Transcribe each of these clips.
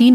3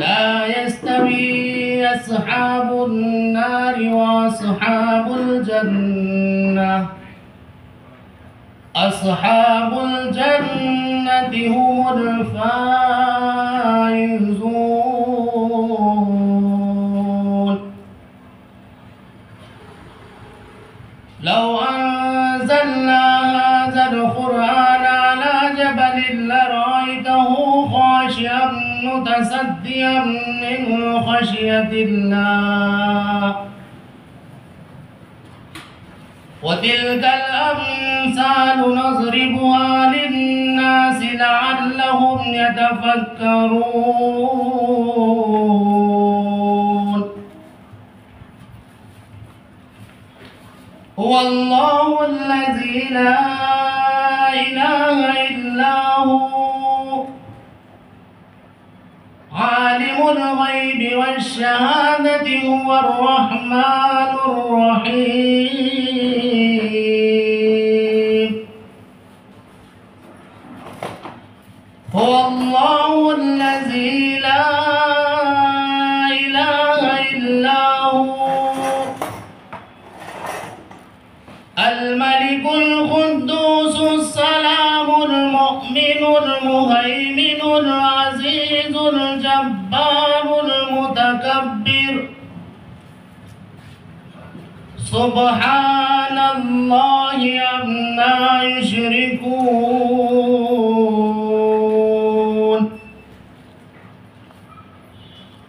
لا يستوي أصحاب النار وأصحاب الجنة أصحاب الجنة هم الفائزون لو أنزلنا هذا القرآن على جبل لرأيته خاشعا متصدعا من خشية الله وتلك الأمثال نضربها للناس لعلهم يتفكرون هو الله الذي لا إله إلا هو عالم الغيب والشهادة هو الرحمن الرحيم هو الله الذي لا إله إلا هو الملك القدوس السلام المؤمن المهيمن العزيز الجبار المتكبر سبحان الله عما يشركون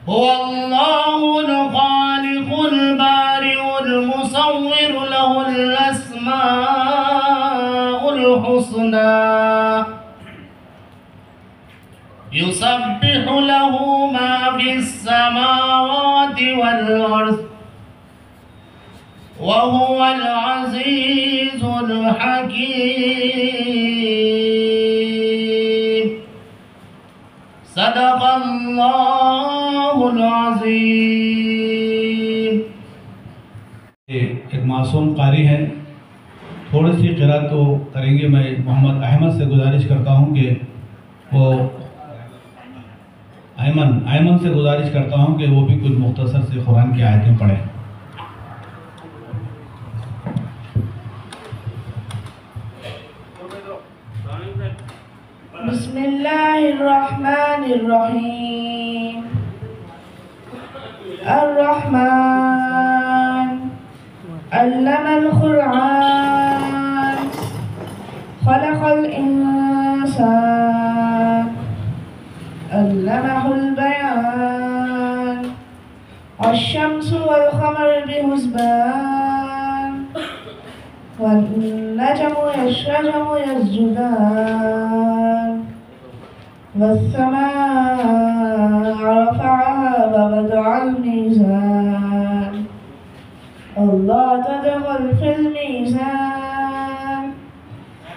هو الله الخالق البارئ المصور له الأسماء الحسنى يسبح له ما في السماوات والأرض وهو العزيز الحكيم صدق الله العظيم। ایک معصوم قاری ہے، تھوڑی سی قرأت تو کریں گے۔ میں محمد احمد سے گزارش کرتا ہوں کہ وہ ایمن سے گزارش کرتا ہوں کہ وہ بھی کچھ مختصر سے قرآن کی آیتیں پڑھیں۔ بسم اللہ الرحمن الرحیم الرحمن علم القرآن خلق الإنسان علمه البيان الشمس والقمر بحسبان والنجم والشجر يسجدان والسماء رفعها ووضع الميزان ألا تطغوا في الميزان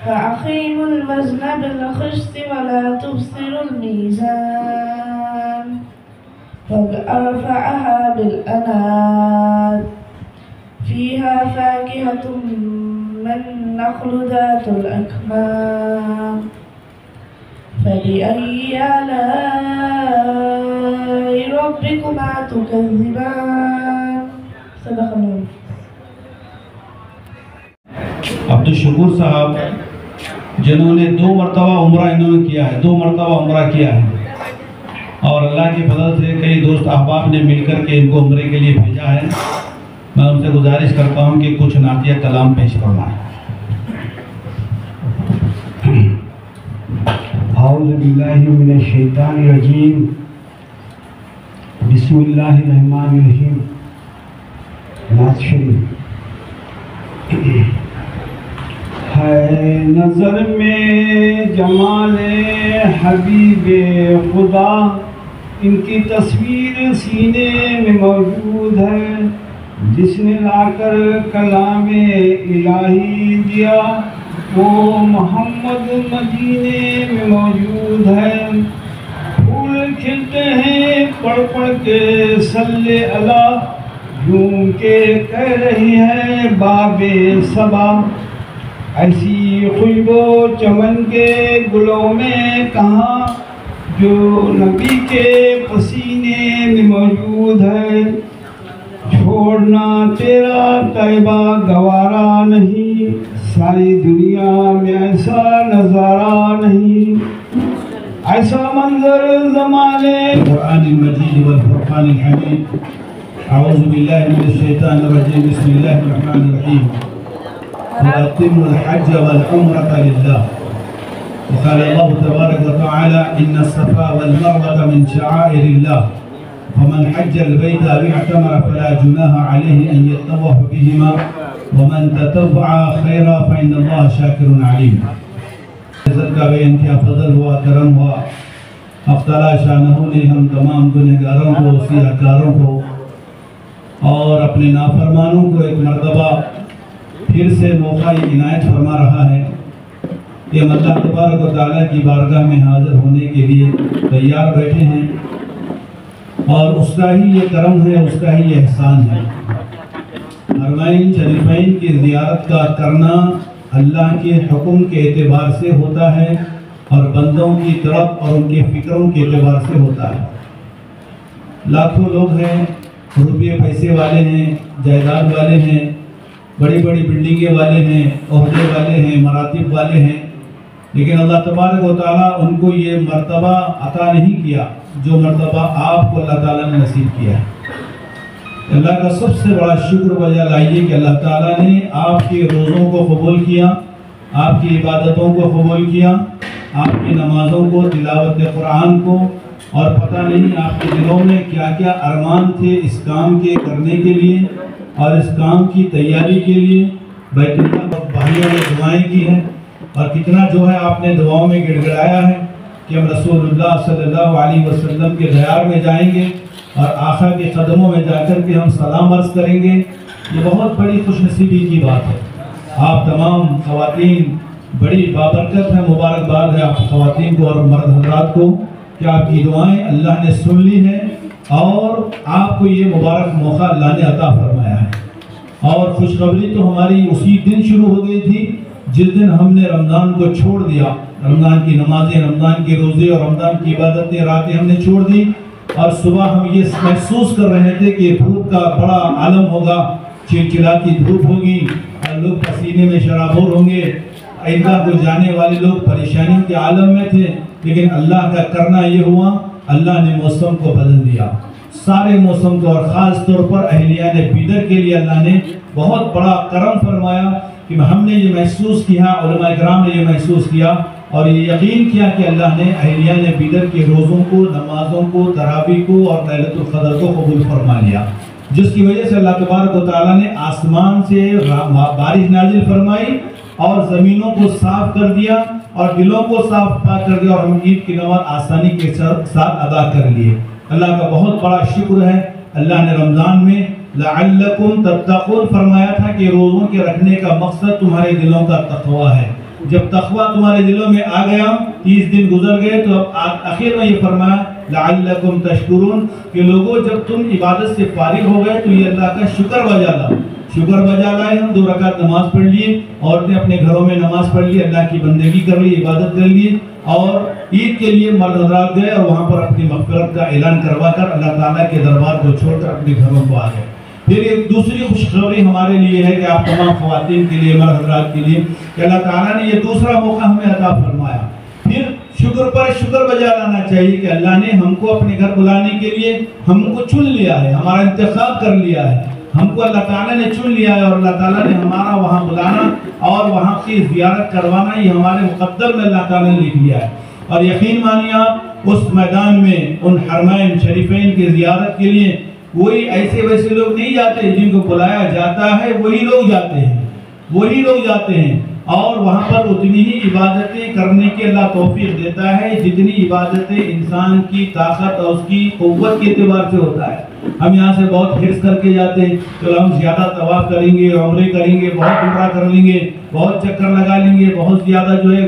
وأقيموا الوزن بالقسط ولا تبصروا الميزان وأرفعها بالأنات فيها فاكهة ثم النخل ذات الأكمام فبأي آلاء ربكما تكذبان صدق الله. عبدالشکور صاحب جنہوں نے 2 مرتبہ عمرہ انہوں نے کیا ہے، 2 مرتبہ عمرہ کیا ہے، اور اللہ کی فضل سے کئی دوست احباب نے مل کر کے ان کو عمرے کے لیے بھیجا ہے. میں ان سے گزارش کرتا ہوں کہ کچھ نعتیہ کلام پیش فرمائیں. اعوذ باللہ من الشیطان الرجیم بسم اللہ الرحمن الرحیم. نعت شریف. ہے نظر میں جمال حبیب خدا، ان کی تصویر سینے میں موجود ہے. جس نے لا کر کلام الہی دیا وہ محمد مدینے میں موجود ہے. پھول کھلتے ہیں پڑھ پڑھ کے صلی اللہ، یوں کہ کہہ رہی ہے باب صبا. ایسی خوشبو چمن کے گلوں میں کہاں جو نبی کے پسینے میں موجود ہے. چھوڑنا تیرا طیبہ گوارا نہیں، ساری دنیا میں ایسا نظارہ نہیں. ایسا منظر زمانے قرآن المجید والفرقان الحمید. اعوذ باللہ من الشیطان الرجیم. بسم اللہ الرحمن الرحیم. وَأَتِمُّوا الْحَجَّ وَالْعُمْرَةَ لِلَّهِ. وقال الله تبارك وتعالى إن الصفا والمروة من شعائر الله فمن حج البيت أو اعتمر فلا جناح عليه أن يطوف بهما ومن تطوع خيرا فإن الله شاكر عليم. عزت کا بے انتہا فضل ہوا، کرم ہوا. افضل شانہ نے ہم تمام گنہگاروں کو، سیاہکاروں کو اور اپنے نافرمانوں کو ایک مرتبہ پھر سے موقع عنایت فرما رہا ہے کہ ہم اللہ تبارک و تعالیٰ کی بارگاہ میں حاضر ہونے کے لیے تیار بیٹھے ہیں، اور اس کا ہی یہ کرم ہے، اس کا ہی یہ احسان ہے. حرمین شریفین کی زیارت کا کرنا اللہ کے حکم کے اعتبار سے ہوتا ہے اور بندوں کی طرف اور ان کے فکروں کے اعتبار سے ہوتا ہے. لاکھوں لوگ ہیں، روپے پیسے والے ہیں، جائیداد والے ہیں، بڑی بڑی بلڈنگیں والے ہیں، عہدے والے ہیں، مراتب والے ہیں، لیکن اللہ تبارک و تعالیٰ ان کو یہ مرتبہ عطا نہیں کیا جو مرتبہ آپ کو اللہ تعالیٰ نے نصیب کیا ہے. اللہ کا سب سے بڑا شکر بجا لائیے کہ اللہ تعالیٰ نے آپ کے روزوں کو قبول کیا، آپ کی عبادتوں کو قبول کیا، آپ کی نمازوں کو، تلاوت قرآن کو، اور پتہ نہیں آپ کے دلوں میں کیا کیا ارمان تھے اس کام کے کرنے کے لیے اور اس کام کی تیاری کے لیے. بیت اللہ بھائیوں نے دعائیں کی ہیں اور کتنا جو ہے آپ نے دعاؤں میں گڑ گڑایا ہے کہ ہم رسول اللہ صلی اللہ علیہ وسلم کے دیار میں جائیں گے اور آقا کے قدموں میں جا کر کے ہم سلام عرض کریں گے. یہ بہت بڑی خوش نصیبی کی بات ہے. آپ تمام خواتین بڑی بابرکت ہے، مبارکباد ہے آپ خواتین کو اور مرد حضرات کو کہ آپ کی دعائیں اللہ نے سن لی ہیں اور آپ کو یہ مبارک موقع اللہ نے عطا فرمایا ہے. اور خوشخبری تو ہماری اسی دن شروع ہو گئی تھی جس دن ہم نے رمضان کو چھوڑ دیا. رمضان کی نمازیں، رمضان کے روزے اور رمضان کی عبادتیں، راتیں ہم نے چھوڑ دی، اور صبح ہم یہ محسوس کر رہے تھے کہ دھوپ کا بڑا عالم ہوگا، چلچلاتی دھوپ ہوگی اور لوگ پسینے میں شرابور ہوں گے. عیدگاہ کو جانے والے لوگ پریشانی کے عالم میں تھے، لیکن اللہ کا کرنا یہ ہوا، اللہ نے موسم کو بدل دیا، سارے موسم کو، اور خاص طور پر اہلیان بدر کے لیے اللہ نے بہت بڑا کرم فرمایا کہ ہم نے یہ محسوس کیا، علماء کرام نے یہ محسوس کیا اور یہ یقین کیا کہ اللہ نے اہلیان بدر کے روزوں کو، نمازوں کو، تراویح کو اور لیلۃ القدر کو قبول فرما لیا، جس کی وجہ سے اللہ تبارک و تعالیٰ نے آسمان سے بارش نازل فرمائی اور زمینوں کو صاف کر دیا اور دلوں کو صاف پاک کر دیا، اور ہم عید کی نماز آسانی کے ساتھ ادا کر لیے. اللہ کا بہت بڑا شکر ہے. اللہ نے رمضان میں لعلکم تتقون فرمایا تھا کہ روزوں کے رکھنے کا مقصد تمہارے دلوں کا تقوی ہے. جب تقوی تمہارے دلوں میں آ گیا، 30 دن گزر گئے، تو اب آخر میں یہ فرمایا لعلکم تشکرون کہ لوگوں جب تم عبادت سے فارغ ہو گئے تو یہ اللہ کا شکر بجا لا. شکر بجا لائے، ہم 2 رکعت نماز پڑھ لیے، عورتیں اپنے گھروں میں نماز پڑھ لی، اللہ کی بندگی کر لی، عبادت کر لی، اور عید کے لیے مرد حضرات گئے اور وہاں پر اپنی مغفرت کا اعلان کروا کر اللہ تعالیٰ کے دربار کو چھوڑ کر اپنے گھروں کو آ گئے۔ پھر ایک دوسری خوشخبری ہمارے لیے ہے کہ آپ تمام خواتین کے لیے، مرد حضرات کے لیے، کہ اللہ تعالیٰ نے یہ دوسرا موقع ہمیں عطا فرمایا۔ پھر شکر پر شکر بجا لانا چاہیے کہ اللہ نے ہم کو اپنے گھر بلانے کے لیے ہم کو چن لیا ہے، ہمارا انتخاب کر لیا ہے، ہم کو اللہ تعالیٰ نے چن لیا ہے، اور اللہ تعالیٰ نے ہمارا وہاں بلانا اور وہاں کی زیارت کروانا یہ ہمارے مقدر میں اللہ تعالیٰ نے لکھ لیا ہے۔ اور یقین مانیے آپ، اس میدان میں ان حرمین شریفین کی زیارت کے لیے کوئی ایسے ویسے لوگ نہیں جاتے، جن کو بلایا جاتا ہے وہی لوگ جاتے ہیں، اور وہاں پر اتنی ہی عبادتیں کرنے کے اللہ توفیق دیتا ہے جتنی عبادتیں انسان کی طاقت اور اس کی قوت کے اعتبار سے ہوتا ہے۔ ہم یہاں سے بہت حرص کر کے جاتے ہیں، چلو ہم زیادہ طواف کریں گے، عمرے کریں گے، بہت عمرہ کر لیں گے، بہت چکر لگا لیں گے، بہت زیادہ جو ہے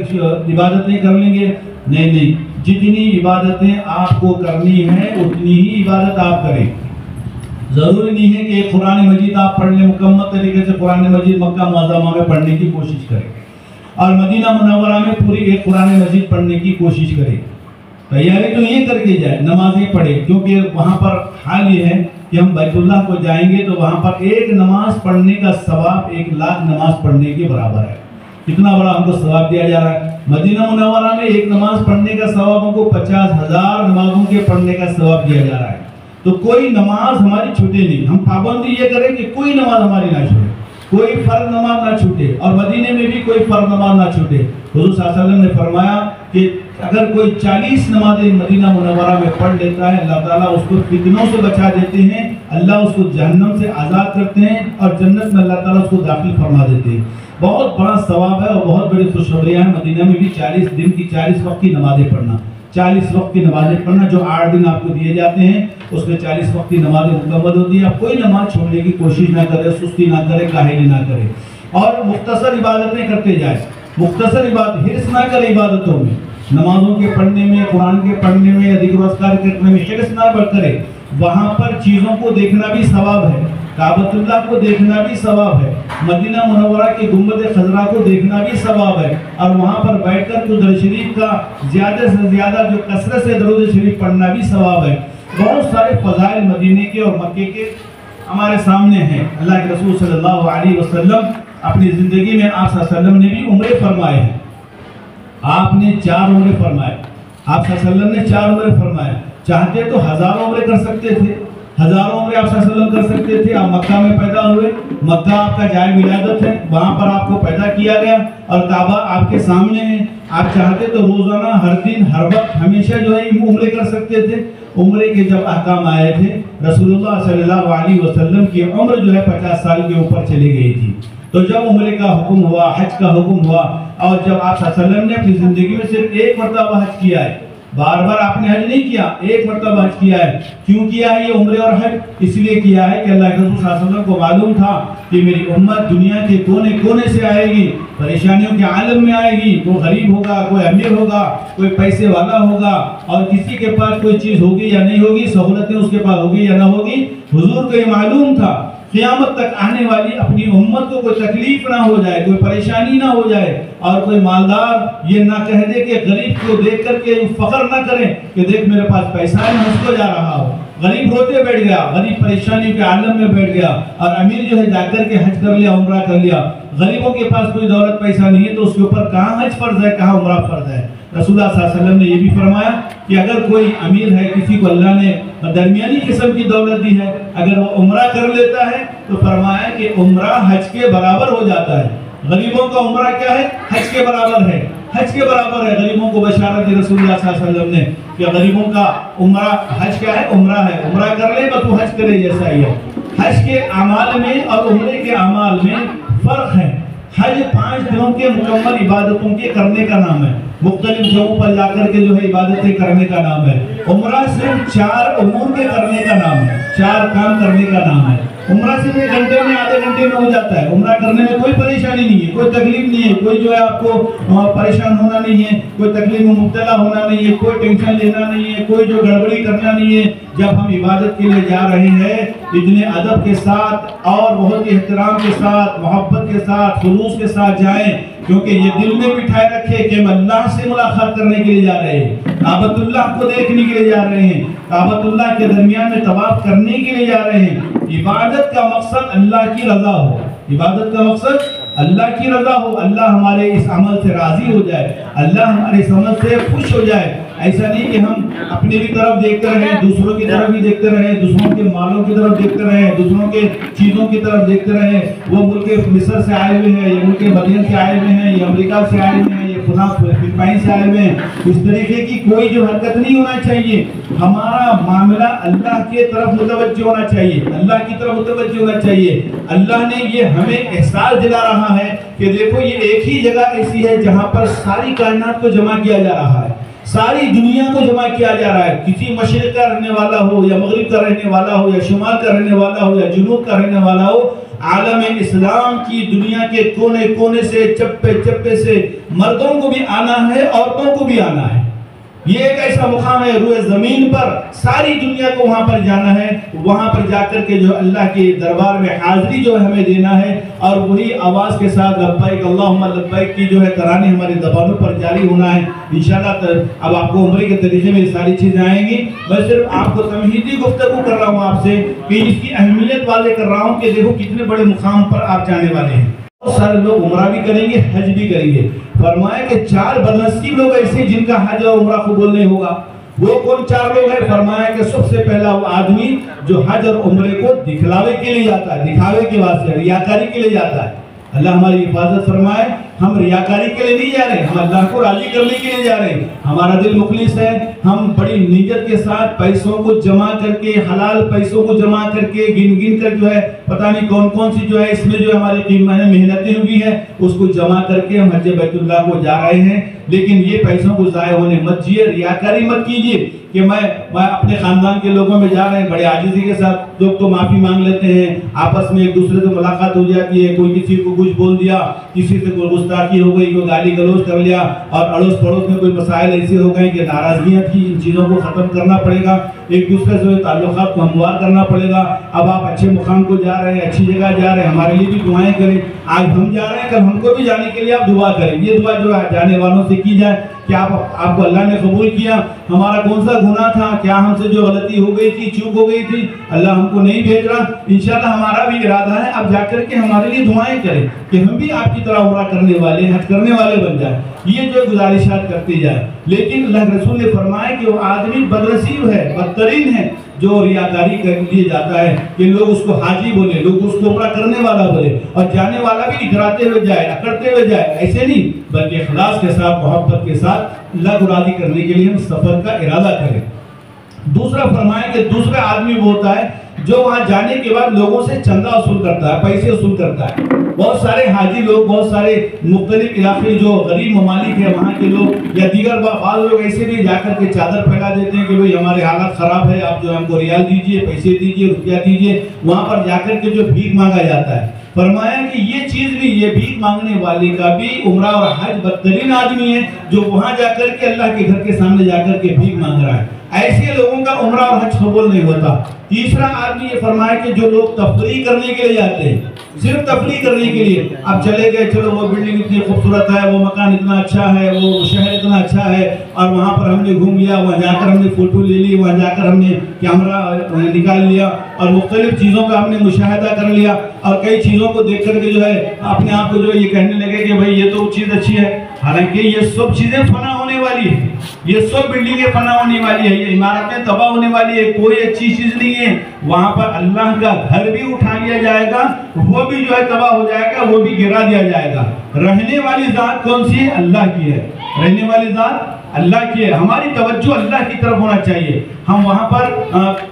عبادتیں کر لیں گے۔ نہیں، جتنی عبادتیں آپ کو کرنی ہیں اتنی ہی عبادت آپ کریں۔ ضروری نہیں ہے کہ ایک قرآن مجید آپ پڑھ لیں، مکمل طریقے سے قرآن مجید مکہ معظمہ میں پڑھنے کی کوشش کریں، اور مدینہ منورہ میں پوری ایک قرآن مجید پڑھنے کی کوشش کریں۔ تیاری تو یہ کر کے جائے، نمازیں پڑھیں، کیونکہ وہاں پر حال یہ ہے کہ ہم بیت اللہ کو جائیں گے تو وہاں پر ایک نماز پڑھنے کا ثواب 1,00,000 نماز پڑھنے کے برابر ہے۔ کتنا بڑا ہم کو ثواب دیا جا رہا ہے۔ مدینہ منورہ میں ایک نماز پڑھنے کا ثواب ہم کو 50,000 نمازوں کے پڑھنے کا ثواب دیا جا رہا ہے۔ تو کوئی نماز ہماری چھوٹے نہیں، ہم پابندی یہ کریں کہ کوئی نماز ہماری نہ چھوٹے، کوئی فرض نماز نہ چھوٹے، اور مدینے میں بھی کوئی فرض نماز نہ چھوٹے۔ حضور صلی اللہ علیہ وسلم نے فرمایا کہ اگر کوئی 40 نمازیں مدینہ منورہ میں پڑھ لیتا ہے، اللہ تعالیٰ اس کو فتنوں سے بچا دیتے ہیں، اللہ اس کو جہنم سے آزاد کرتے ہیں، اور جنت میں اللہ تعالیٰ اس کو داخل فرما دیتے ہیں۔ بہت بڑا ثواب ہے اور بہت بڑی خوشخبریاں ہیں۔ مدینہ میں بھی 40 دن کی 40 وقت کی نمازیں پڑھنا، 40 وقت کی نمازیں پڑھنا، جو 8 دن آپ کو دیے جاتے ہیں اس میں 40 وقت کی نمازیں مکمل ہوتی ہیں۔ آپ کوئی نماز چھوڑنے کی کوشش نہ کرے، سستی نہ کرے، کاہلی نہ کرے، اور مختصر عبادتیں کرتے جائیں، مختصر عبادت، حرص نہ کرے عبادتوں میں، نمازوں کے پڑھنے میں، قرآن کے پڑھنے میں، ذکر و اذکار کرنے میں حرص نہ کرے۔ وہاں پر چیزوں کو دیکھنا بھی ثواب ہے، کعبۃ اللہ کو دیکھنا بھی ثواب ہے، مدینہ منورہ کے گنبد خضرا کو دیکھنا بھی ثواب ہے، اور وہاں پر بیٹھ کر تو درود شریف کا زیادہ سے زیادہ جو کثرت سے درود شریف پڑھنا بھی ثواب ہے۔ بہت سارے فضائل مدینے کے اور مکے کے ہمارے سامنے ہیں۔ اللہ کے رسول صلی اللہ علیہ وسلم اپنی زندگی میں آپ صلی اللہ علیہ وسلم نے بھی عمرے فرمائے ہیں۔ آپ نے 4 عمرے فرمائے، آپ صلی اللہ علیہ وسلم نے 4 عمرے فرمائے۔ چاہتے تو 1000 عمرے کر سکتے تھے، 1000 عمرے آپ صلی اللہ علیہ وسلم کر سکتے تھے۔ آپ مکہ میں پیدا ہوئے، مکہ آپ کا جائے ولادت ہے، وہاں پر آپ کو پیدا کیا گیا، اور کعبہ آپ کے سامنے ہے۔ آپ چاہتے تو روزانہ، ہر دن، ہر وقت، ہمیشہ جو ہے عمرے کر سکتے تھے۔ عمرے کے جب احکام آئے تھے، رسول اللہ صلی اللہ علیہ وسلم کی عمر جو ہے 50 سال کے اوپر چلی گئی تھی۔ تو جب عمرے کا حکم ہوا، حج کا حکم ہوا، اور جب آپ صلی اللہ علیہ وسلم نے اپنی زندگی میں صرف ایک مرتبہ حج کیا ہے، بار بار آپ نے حج نہیں کیا، ایک مرتبہ حج کیا ہے۔ کیوں کیا ہے یہ عمرے اور حج؟ اس لیے کیا ہے کہ اللہ کے رسول صلی اللہ علیہ وسلم کو معلوم تھا کہ میری امت دنیا کے کونے کونے سے آئے گی، پریشانیوں کے عالم میں آئے گی، کوئی غریب ہوگا، کوئی امیر ہوگا، کوئی پیسے والا ہوگا، اور کسی کے پاس کوئی چیز ہوگی یا نہیں ہوگی، سہولتیں اس کے پاس ہوگی یا نہ ہوگی۔ حضور کو یہ معلوم تھا قیامت تک آنے والی اپنی امت کو کوئی تکلیف نہ ہو جائے، کوئی پریشانی نہ ہو جائے، اور کوئی مالدار یہ نہ کہہ دے کہ غریب کو دیکھ کر کے فخر نہ کریں کہ دیکھ میرے پاس پیسہ ہے، میں اس کو جا رہا ہوں۔ غریب روتے بیٹھ گیا، غریب پریشانی کے عالم میں بیٹھ گیا، اور امیر جو ہے جا کر کے حج کر لیا، عمرہ کر لیا۔ غریبوں کے پاس کوئی دولت پیسہ نہیں ہے تو اس کے اوپر کہاں حج فرض ہے، کہاں عمرہ فرض ہے۔ رسول اللہ صلی اللہ علیہ وسلم نے یہ بھی فرمایا کہ اگر کوئی امیر ہے، کسی کو اللہ نے درمیانی قسم کی دولت دی ہے، اگر وہ عمرہ کر لیتا ہے تو فرمایا کہ عمرہ حج کے برابر ہو جاتا ہے۔ غریبوں کا عمرہ کیا ہے؟ حج کے برابر ہے، حج کے برابر ہے۔ غریبوں کو بشارت دی رسول اللہ صلی اللہ علیہ وسلم نے کہ غریبوں کا عمرہ، حج کیا ہے؟ عمرہ ہے، عمرہ کر لے بس وہ حج کرے جیسا ہی ہے۔ حج کے اعمال میں اور عمرے کے اعمال میں فرق ہے۔ حج 5 دنوں کے مکمل عبادتوں کے کرنے کا نام ہے، مختلف جگہوں پر جا کر کے جو ہے عبادتیں کرنے کا نام ہے۔ عمرہ صرف 4 امور کے کرنے کا نام ہے، 4 کام کرنے کا نام ہے۔ عمرہ صرف 1 گھنٹے میں آدھے گھنٹے میں ہو جاتا ہے. عمرہ کرنے میں کوئی پریشانی نہیں ہے, کوئی تکلیف نہیں ہے, کوئی جو ہے آپ کو پریشان ہونا نہیں ہے, کوئی تکلیف میں مبتلا ہونا نہیں ہے, کوئی ٹینشن لینا نہیں ہے, کوئی جو گڑبڑی کرنا نہیں ہے. جب ہم عبادت کے لیے جا رہے ہیں اتنے ادب کے ساتھ اور بہت ہی احترام کے ساتھ, محبت کے ساتھ, خلوص کے ساتھ جائیں, کیونکہ یہ دل میں بٹھائے رکھے کہ ہم اللہ سے ملاقات کرنے کے لیے جا رہے ہیں, کعبۃ اللہ کو دیکھنے کے لیے جا رہے ہیں, کعبۃ اللہ کے درمیان میں طواف کرنے کے لیے جا رہے ہیں. عبادت کا مقصد اللہ کی رضا ہو, عبادت کا مقصد اللہ کی رضا ہو, اللہ ہمارے اس عمل سے راضی ہو جائے, اللہ ہمارے اس عمل سے خوش ہو جائے. ایسا نہیں کہ ہم اپنی بھی طرف دیکھتے رہیں, دوسروں کی طرف بھی دیکھتے رہیں, دوسروں کے مالوں کی طرف دیکھتے رہیں, دوسروں کے چیزوں کی طرف دیکھتے رہیں. وہ ملک مصر سے آئے ہوئے ہیں, یہ ملک مدین سے آئے ہوئے ہیں, یہ امریکہ سے آئے ہوئے ہیں, یہ خدا فلپائن سے آئے ہوئے ہیں. اس طریقے کی کوئی جو حرکت نہیں ہونا چاہیے. ہمارا معاملہ اللہ کے طرف متوجہ ہونا چاہیے, اللہ کی طرف متوجہ ہونا چاہیے. اللہ نے یہ ہمیں احساس دلا رہا ہے کہ دیکھو یہ ایک ہی جگہ ایسی ہے جہاں پر ساری کائنات کو جمع کیا جا رہا ہے, ساری دنیا کو جمع کیا جا رہا ہے. کسی مشرق کا رہنے والا ہو یا مغرب کا رہنے والا ہو یا شمال کا رہنے والا ہو یا جنوب کا رہنے والا ہو, عالم اسلام کی دنیا کے کونے کونے سے, چپے چپے سے مردوں کو بھی آنا ہے, عورتوں کو بھی آنا ہے. یہ ایک ایسا مقام ہے روئے زمین پر, ساری دنیا کو وہاں پر جانا ہے. وہاں پر جا کر کے جو اللہ کے دربار میں حاضری جو ہے ہمیں دینا ہے, اور وہی آواز کے ساتھ لبیک اللہم لبیک کی جو ہے ترانے ہماری زبانوں پر جاری ہونا ہے انشاءاللہ. اب آپ کو عمرے کے طریقے میں ساری چیزیں آئیں گی. میں صرف آپ کو تمہیدی گفتگو کر رہا ہوں آپ سے کہ اس کی اہمیت واضح کر رہا ہوں کہ دیکھو کتنے بڑے مقام پر آپ جانے والے ہیں. بہت سارے لوگ عمرہ بھی کریں گے, حج بھی کریں گے. فرمایا کہ 4 بدنصیب لوگ ایسے جن کا حج اور عمرہ قبول نہیں ہوگا. وہ کون 4 لوگ ہیں؟ فرمایا کہ سب سے پہلا وہ آدمی جو حج اور عمرے کو دکھلاوے کے لیے جاتا ہے, دکھاوے کے واسطے, ریاکاری کے لیے جاتا ہے. اللہ ہماری حفاظت فرمائے. ہم ریاکاری کے لیے نہیں جا رہے, ہم اللہ کو راضی کرنے کے لیے جا رہے ہیں. ہمارا دل مخلص ہے, ہم بڑی نیت کے ساتھ پیسوں کو جمع کر کے, حلال پیسوں کو جمع کر کے, گن گن کر جو ہے پتہ نہیں کون کون سی جو ہے اس میں جو ہماری محنتیں ہوئی ہیں اس کو جمع کر کے ہم حج بیت اللہ کو جا رہے ہیں. لیکن یہ پیسوں کو ضائع ہونے مت دیجیے, ریاکاری مت کیجیے کہ میں اپنے خاندان کے لوگوں میں جا رہے ہیں. بڑے عاجزی کے ساتھ لوگ تو معافی مانگ لیتے ہیں, آپس میں ایک دوسرے سے ملاقات ہو جاتی ہے, کوئی کسی کو کچھ بول دیا, کسی سے کوئی گستاخی ہو گئی, کوئی گالی گلوچ کر لیا, اور اڑوس پڑوس میں کوئی مسائل ایسے ہو گئے کہ ناراضگیاں تھی. ان چیزوں کو ختم کرنا پڑے گا, ایک دوسرے سے تعلقات کو ہموار کرنا پڑے گا. اب آپ اچھے مقام کو جا رہے ہیں, اچھی جگہ جا رہے ہیں, ہمارے لیے بھی دعائیں کریں. آج ہم جا رہے ہیں, کل ہم کو بھی جانے کے لیے آپ دعا کریں. یہ دعا جو ہے جانے والوں سے کی جائے کہ آپ کو اللہ نے قبول کیا, ہمارا کون سا گناہ تھا, کیا ہم سے جو غلطی ہو گئی تھی, چوک ہو گئی تھی, اللہ ہم کو نہیں بھیج رہا. انشاءاللہ ہمارا بھی ارادہ ہے آپ جا کر کے ہمارے لیے دعائیں کریں کہ ہم بھی آپ کی طرح عمرہ کرنے والے, حج کرنے والے بن جائیں. یہ جو گزارشات کرتے جائیں. لیکن اللہ کے رسول نے فرمایا کہ وہ آدمی بدنصیب ہے, بدترین ہے جو ریاکاری کر لیے جاتا ہے کہ لوگ اس کو حاجی بولے, لوگ اس کو عمرہ کرنے والا بولے, اور جانے والا بھی اتراتے ہوئے جائے, اکڑتے ہوئے جائے. ایسے نہیں, بلکہ اخلاص کے ساتھ, محبت کے ساتھ اللہ کو راضی کرنے کے لیے ہم سفر کا ارادہ کریں. دوسرا فرمایا کہ دوسرا آدمی وہ ہوتا ہے جو وہاں جانے کے بعد لوگوں سے چندہ وصول کرتا ہے, پیسے وصول کرتا ہے. بہت سارے حاجی لوگ, بہت سارے مختلف علاقے جو غریب ممالک ہیں وہاں کے لوگ, یا دیگر بعض لوگ ایسے بھی جا کر کے چادر پھیلا دیتے ہیں کہ بھئی ہمارے حالات خراب ہے, آپ جو ہم کو ریال دیجئے, پیسے دیجئے, روپیہ دیجئے. وہاں پر جا کر کے جو بھیک مانگا جاتا ہے. فرمایا کہ یہ چیز بھی, یہ بھیک مانگنے والے کا بھی عمرہ اور حج بدترین آدمی ہے جو وہاں جا کر کے اللہ کے گھر کے سامنے جا کر کے بھیک مانگ رہا ہے. ایسے لوگوں کا عمرہ اور حج قبول نہیں ہوتا. تیسرا آدمی یہ فرمایا کہ جو لوگ تفریح کرنے کے لیے جاتے ہیں, صرف تفریح کرنے کے لیے, اب چلے گئے, چلو وہ بلڈنگ اتنی خوبصورت ہے, وہ مکان اتنا اچھا ہے, وہ شہر اتنا اچھا ہے, اور وہاں پر ہم نے گھوم لیا, وہاں جا کر ہم نے فوٹو لے لی, وہاں جا کر ہم نے کیمرہ نکال لیا, اور مختلف چیزوں کا ہم نے مشاہدہ کر لیا, اور کئی چیزوں کو دیکھ کر کے جو ہے اپنے آپ کو جو ہے یہ کہنے لگے کہ بھئی یہ تو چیز اچھی ہے. حالانکہ یہ سب چیزیں فنا ہونے والی ہیں, یہ سب بلڈنگیں فنا ہونے والی ہے, یہ عمارتیں تباہ ہونے والی ہے, کوئی اچھی چیز نہیں ہے. وہاں پر اللہ کا گھر بھی اٹھا لیا جائے گا, وہ بھی جو ہے تباہ ہو جائے گا, وہ بھی گرا دیا جائے گا. رہنے والی ذات کون سی ہے؟ اللہ کی ہے. رہنے والی ذات اللہ کی ہے. ہماری توجہ اللہ کی طرف ہونا چاہیے. ہم وہاں پر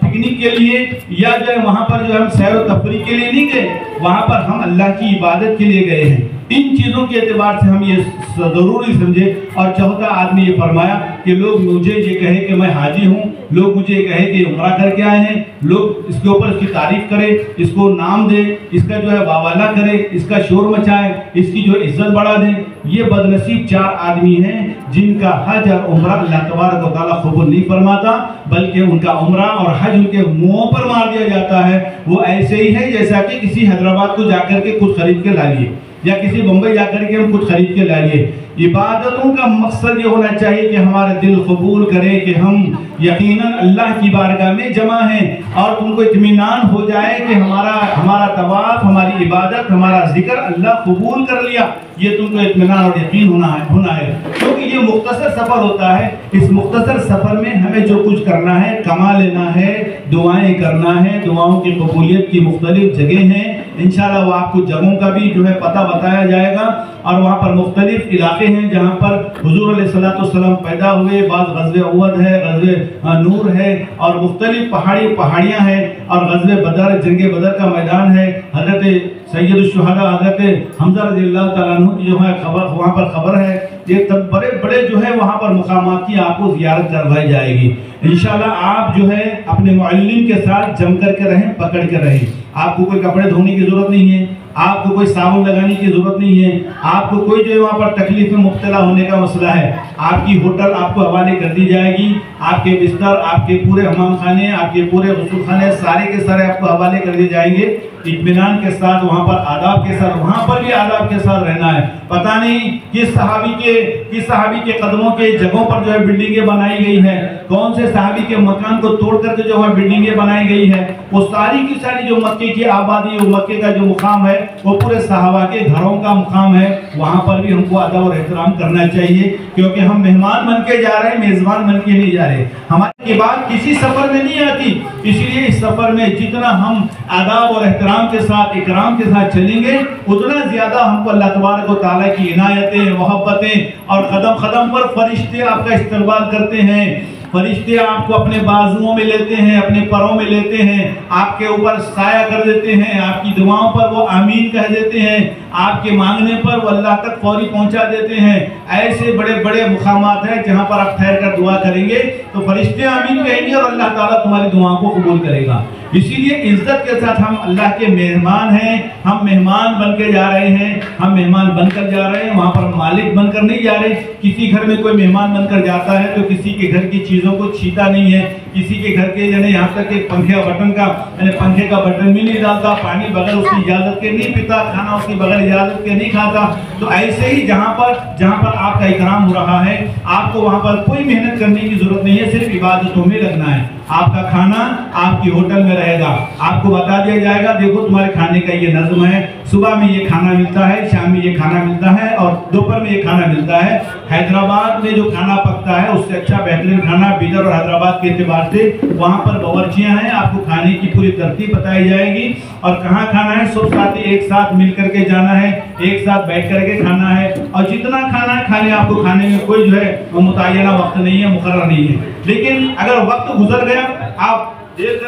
پکنک کے لیے یا جو ہے وہاں پر جو ہم سیر و تفریح کے لیے نہیں گئے, وہاں پر ہم اللہ کی عبادت کے لیے گئے ہیں. ان چیزوں کے اعتبار سے ہم یہ ضروری سمجھے. اور چوتھا آدمی یہ فرمایا کہ لوگ مجھے یہ کہے کہ میں حاجی ہوں, لوگ مجھے یہ کہے کہ عمرہ کر کے آئے ہیں, لوگ اس کے اوپر اس کی تعریف کرے, اس کو نام دے, اس کا جو ہے واوالہ کرے, اس کا شور مچائے, اس کی جو عزت بڑھا دیں. یہ بدنصیب 4 آدمی ہیں جن کا حج اور عمرہ اللہ تبارک و تعالیٰ قبول نہیں فرماتا, بلکہ ان کا عمرہ اور حج ان کے منہوں پر مار دیا جاتا ہے. وہ ایسے ہی ہے جیسا کہ کسی حیدرآباد کو جا کر کے کچھ خرید کے لا لیے, یا کسی بمبئی جا کر کے ہم کچھ خرید کے لا لیے. عبادتوں کا مقصد یہ ہونا چاہیے کہ ہمارا دل قبول کرے کہ ہم یقیناً اللہ کی بارگاہ میں جمع ہیں, اور تم کو اطمینان ہو جائے کہ ہمارا طواف, ہماری عبادت, ہمارا ذکر اللہ قبول کر لیا. یہ تم کو اطمینان اور یقین ہونا ہے, کیونکہ یہ مختصر سفر ہوتا ہے. اس مختصر سفر میں ہمیں جو کچھ کرنا ہے, کما لینا ہے, دعائیں کرنا ہے. دعاؤں کی قبولیت کی مختلف جگہیں ہیں, انشاءاللہ وہ آپ کو جگہوں کا بھی جو ہے پتہ بتایا جائے گا. اور وہاں پر مختلف علاقے ہیں جہاں پر حضور علیہ السلام پیدا ہوئے. بعض غزوہ احد ہے, غزوہ نور ہے, اور مختلف پہاڑیاں ہیں, اور غزوہ بدر, جنگ بدر کا میدان ہے. حضرت سید الشہداء حضرت حمزہ رضی اللہ تعالیٰ عنہ کی جو ہے وہاں پر خبر ہے. یہ تب بڑے بڑے جو ہے وہاں پر مقامات کی آپ کو زیارت کروائی جائے گی. انشاءاللہ آپ جو ہے اپنے معلم کے ساتھ جم کر کے رہیں, پکڑ کے رہیں. آپ کو کوئی کپڑے دھونے کی ضرورت نہیں ہے, آپ کو کوئی صابن لگانے کی ضرورت نہیں ہے, آپ کو کوئی جو ہے وہاں پر تکلیف میں مبتلا ہونے کا مسئلہ ہے. آپ کی ہوٹل آپ کو حوالے کر دی جائے گی, آپ کے بستر, آپ کے پورے حمام خانے, آپ کے پورے غسل خانے سارے کے سارے آپ کو حوالے کر دیے جائیں گے. اطمینان کے ساتھ, وہاں پر آداب کے ساتھ, وہاں پر بھی آداب کے ساتھ رہنا ہے. پتہ نہیں کس صحابی کے قدموں کے جگہوں پر جو ہے بلڈنگیں بنائی گئی ہے, کون سے صحابی کے مکان کو توڑ کر کے جو ہے بلڈنگیں بنائی گئی ہے. وہ ساری کی ساری جو مکے کی آبادی, وہ مکے کا جو مقام ہے, وہ پورے صحابہ کے گھروں کا مقام ہے. وہاں پر بھی ہم کو ادب اور احترام کرنا چاہیے, کیونکہ ہم مہمان بن کے جا رہے ہیں, میزبان بن کے نہیں جا رہے. ہماری بات کسی سفر میں نہیں آتی, اس لیے اس سفر میں جتنا ہم آداب اور احترام کے ساتھ, اکرام کے ساتھ چلیں گے, اتنا زیادہ ہم کو اللہ تبارک و تعالیٰ کی عنایتیں, محبتیں, اور قدم قدم پر فرشتے آپ کا استقبال کرتے ہیں. فرشتے آپ کو اپنے بازوؤں میں لیتے ہیں, اپنے پروں میں لیتے ہیں, آپ کے اوپر سایہ کر دیتے ہیں, آپ کی دعاؤں پر وہ آمین کہہ دیتے ہیں, آپ کے مانگنے پر وہ اللہ تک فوری پہنچا دیتے ہیں. ایسے بڑے بڑے مقامات ہیں جہاں پر آپ ٹھہر کر دعا کریں گے تو فرشتے آمین کہیں گے, اور اللہ تعالیٰ تمہاری دعاؤں کو قبول کرے گا. اسی لیے عزت کے ساتھ ہم اللہ کے مہمان ہیں, ہم مہمان بن کے جا رہے ہیں, ہم مہمان بن کر جا رہے ہیں, وہاں پر مالک بن کر نہیں جا رہے. کسی گھر میں کوئی مہمان بن کر جاتا ہے تو کسی کے گھر کی چیزوں کو چھیتا نہیں ہے, کسی کے گھر کے یعنی یہاں تک کہ پنکھے کا بٹن بھی نہیں ڈالتا, پانی بغیر اس کی اجازت کے نہیں پیتا, کھانا اس کی بغیر اجازت کے نہیں کھاتا. تو ایسے ہی جہاں پر آپ کا اکرام ہو رہا ہے, آپ کو وہاں پر کوئی محنت کرنے کی ضرورت نہیں ہے, صرف عبادتوں میں لگنا ہے. آپ کا کھانا آپ کی ہوٹل میں رہے گا, آپ کو بتا دیا جائے گا دیکھو تمہارے کھانے کا یہ نظم ہے, صبح میں یہ کھانا ملتا ہے, شام میں یہ کھانا ملتا ہے, اور دوپہر میں یہ کھانا ملتا ہے. حیدرآباد میں جو کھانا پکتا ہے اس سے اچھا بہترین کھانا بیدر اور حیدرآباد کے اعتبار سے وہاں پر باورچیاں ہیں, آپ کو کھانے کی پوری ترتیب بتائی جائے گی, اور کہاں کھانا ہے. سب ساتھی ایک ساتھ مل کر کے جانا ہے, ایک ساتھ بیٹھ کر کے کھانا ہے, اور جتنا کھانا ہے کھا لیں. آپ کو کھانے میں کوئی جو ہے متعینہ وقت نہیں ہے, مقرر نہیں ہے. لیکن اگر وقت گزر گیا, آپ دیر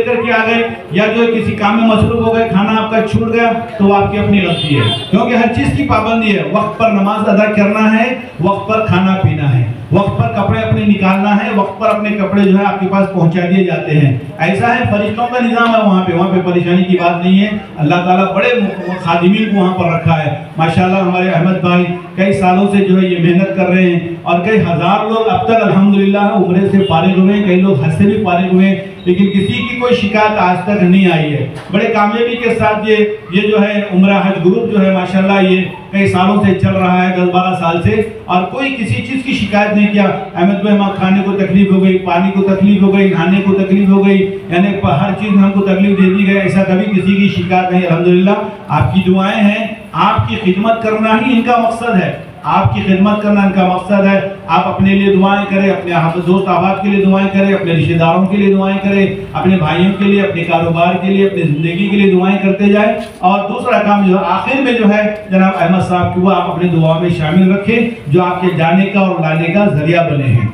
کر کے آ گئے, یا جو کسی کام میں مصروف ہو گئے, کھانا آپ کا چھوٹ گیا, تو وہ آپ کی اپنی غلطی ہے, کیونکہ ہر چیز کی پابندی ہے. وقت پر نماز ادا کرنا ہے, وقت پر کھانا پینا ہے, وقت پر کپڑے اپنے نکالنا ہے, وقت پر اپنے کپڑے جو ہے آپ کے پاس پہنچا دیے جاتے ہیں. ایسا ہے, فرشتوں کا نظام ہے وہاں پہ پریشانی کی بات نہیں ہے. اللہ تعالیٰ بڑے خادمین کو وہاں پر رکھا ہے. ماشاءاللہ ہمارے احمد بھائی کئی سالوں سے جو ہے یہ محنت کر رہے ہیں, اور کئی ہزار لوگ اب تک الحمدللہ عمرے سے فارغ ہوئے ہیں, کئی لوگ حج سے بھی فارغ ہوئے ہیں, لیکن کسی کی کوئی شکایت آج تک نہیں آئی ہے. بڑے کامیابی کے ساتھ یہ جو ہے عمرہ حج گروپ جو ہے ماشاءاللہ یہ کئی سالوں سے چل رہا ہے, 10-12 سال سے, اور کوئی کسی چیز کی شکایت نہیں کیا. احمد بھائی ہم کھانے کو تکلیف ہو گئی, پانی کو تکلیف ہو گئی, نہانے کو تکلیف ہو گئی, یعنی ہر چیز میں ہم کو تکلیف دے دی گئی, ایسا کبھی کسی کی شکایت نہیں. الحمدللہ آپ کی دعائیں ہیں, آپ کی خدمت کرنا ہی ان کا مقصد ہے, آپ کی خدمت کرنا ان کا مقصد ہے. آپ اپنے لیے دعائیں کریں, اپنے دوست احباب کے لیے دعائیں کریں, اپنے رشتہ داروں کے لیے دعائیں کریں, اپنے بھائیوں کے لیے, اپنے کاروبار کے لیے, اپنی زندگی کے لیے دعائیں کرتے جائیں. اور دوسرا کام جو آخر میں جو ہے جناب احمد صاحب کی, وہ آپ اپنے دعا میں شامل رکھیں جو آپ کے جانے کا اور لانے کا ذریعہ بنے ہیں.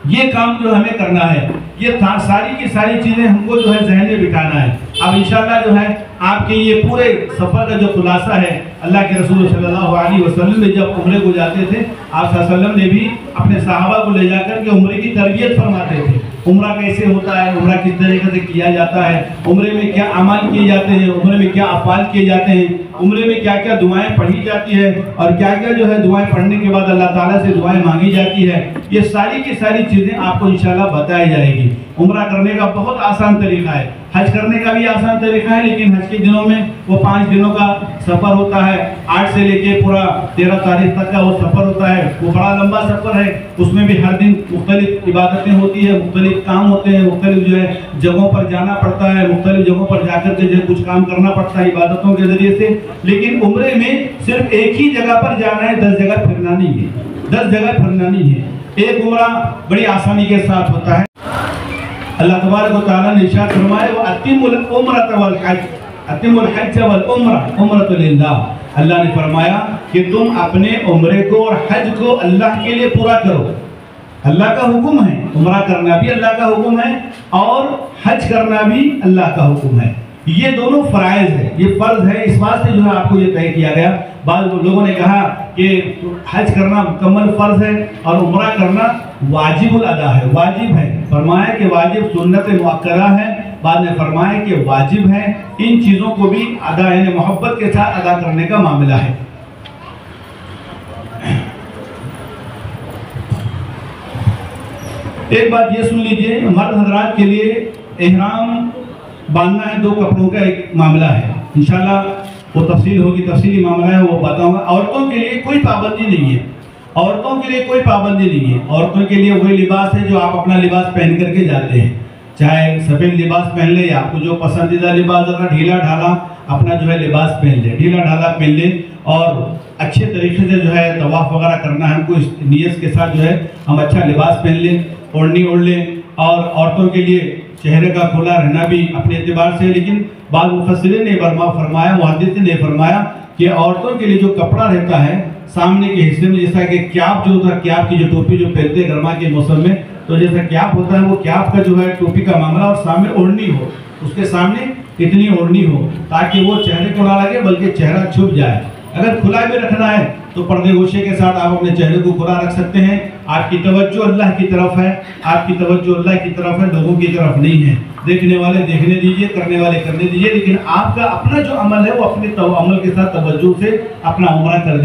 یہ کام جو ہمیں کرنا ہے، یہ ساری کی ساری چیزیں ہم کو جو ہے ذہن میں بٹھانا ہے۔ اب انشاءاللہ جو ہے آپ کے یہ پورے سفر کا جو خلاصہ ہے، اللہ کے رسول صلی اللہ علیہ وسلم نے جب عمرے کو جاتے تھے، آپ صلی اللہ علیہ وسلم نے بھی اپنے صحابہ کو لے جا کر کے عمرے کی تربیت فرماتے تھے۔ عمرہ کیسے ہوتا ہے، عمرہ کس طریقے سے کیا جاتا ہے، عمرے میں کیا اعمال کیے جاتے ہیں، عمرے میں کیا افعال کیے جاتے ہیں، عمرے میں کیا کیا دعائیں پڑھی جاتی ہے، اور کیا کیا جو ہے دعائیں پڑھنے کے بعد اللہ تعالیٰ سے دعائیں مانگی جاتی ہے، یہ ساری کی ساری چیزیں آپ کو انشاءاللہ بتائی جائے گی۔ عمرہ کرنے کا بہت آسان طریقہ ہے، حج کرنے کا بھی آسان طریقہ ہے، لیکن حج کے دنوں میں وہ 5 دنوں کا سفر ہوتا ہے، 8 سے لے کے پورا 13 تاریخ تک کا وہ سفر ہوتا ہے، وہ بڑا لمبا سفر ہے۔ اس میں بھی ہر دن مختلف عبادتیں ہوتی ہیں، مختلف کام ہوتے ہیں، مختلف جو ہے جگہوں پر جانا پڑتا ہے، مختلف جگہوں پر جا کر کے جو کچھ کام کرنا پڑتا ہے عبادتوں کے ذریعے سے۔ لیکن عمرے میں صرف ایک ہی جگہ پر جانا ہے، 10 جگہ پھرنا نہیں ہے، 10 جگہ پھرنا نہیں ہے۔ ایک عمرہ بڑی آسانی کے ساتھ ہوتا ہے۔ اللہ تبارک و تعالیٰ نے ارشاد فرمایا وَأَتِمُّ الْعُمْرَةَ وَالْحَجَّ أَتِمُّ الْحَجَّ وَالْعُمْرَةَ عُمْرَةٌ لِلَّهِ۔ اللہ نے فرمایا کہ تم اپنے عمرے کو اور حج کو اللہ کے لیے پورا کرو۔ اللہ کا حکم ہے، عمرہ کرنا بھی اللہ کا حکم ہے اور حج کرنا بھی اللہ کا حکم ہے۔ یہ دونوں فرائض ہے، یہ فرض ہے، اس بات سے جو ہے آپ کو یہ طے کیا گیا۔ بعض لوگوں نے کہا کہ حج کرنا مکمل فرض ہے اور عمرہ کرنا واجب الادا ہے، واجب ہے۔ فرمایا کہ واجب سنت مؤکدہ ہے، بعد نے فرمایا کہ واجب ہے۔ ان چیزوں کو بھی ادا یعنی محبت کے ساتھ ادا کرنے کا معاملہ ہے۔ ایک بات یہ سن لیجئے، مرد حضرات کے لیے احرام باندھنا ہے 2 کپڑوں کا ایک معاملہ ہے، انشاءاللہ وہ تفصیل ہوگی، تفصیلی معاملہ ہے وہ بتاؤں گا۔ عورتوں کے لیے کوئی پابندی نہیں ہے، عورتوں کے لیے کوئی پابندی نہیں ہے۔ عورتوں کے لیے وہی لباس ہے جو آپ اپنا لباس پہن کر کے جاتے ہیں، چاہے سفید لباس پہن لے یا آپ کو جو پسندیدہ لباس ذرا ڈھیلا ڈھالا اپنا جو ہے لباس پہن لے، ڈھیلا ڈھالا پہن لے، اور اچھے طریقے سے جو ہے طواف وغیرہ کرنا ہے ہم کو، اس نیت کے ساتھ جو ہے ہم اچھا لباس پہن لیں، اوڑھنی اوڑھ لیں۔ اور عورتوں کے لیے چہرے کا کھلا رہنا بھی اپنے اعتبار سے، لیکن بعض مفسرین نے فرمایا، محدثین نے فرمایا کہ عورتوں کے لیے جو کپڑا رہتا ہے سامنے کے حصے میں، جیسا کہ کیاپ جو ہوتا ہے، کیاپ کی جو ٹوپی جو پہنتے ہیں گرما کے موسم میں، تو جیسا کیاپ ہوتا ہے وہ کیاپ کا جو ہے ٹوپی کا معاملہ، اور سامنے اوڑھنی ہو، اس کے سامنے اتنی اوڑھنی ہو تاکہ وہ چہرے کو نہ لگے بلکہ چہرہ چھپ جائے۔ اگر کھلا بھی رکھنا ہے تو پردے گوشے کے ساتھ آپ اپنے چہرے کو کھلا رکھ سکتے ہیں۔ آپ کی توجہ اللہ کی طرف ہے، آپ کی توجہ اللہ کی طرف ہے، لوگوں کی طرف نہیں ہے۔ دیکھنے والے دیکھنے دیجئے، کرنے والے کرنے دیجئے، لیکن آپ کا اپنا جو عمل ہے وہ اپنے عمل کے ساتھ توجہ سے اپنا عمرہ کر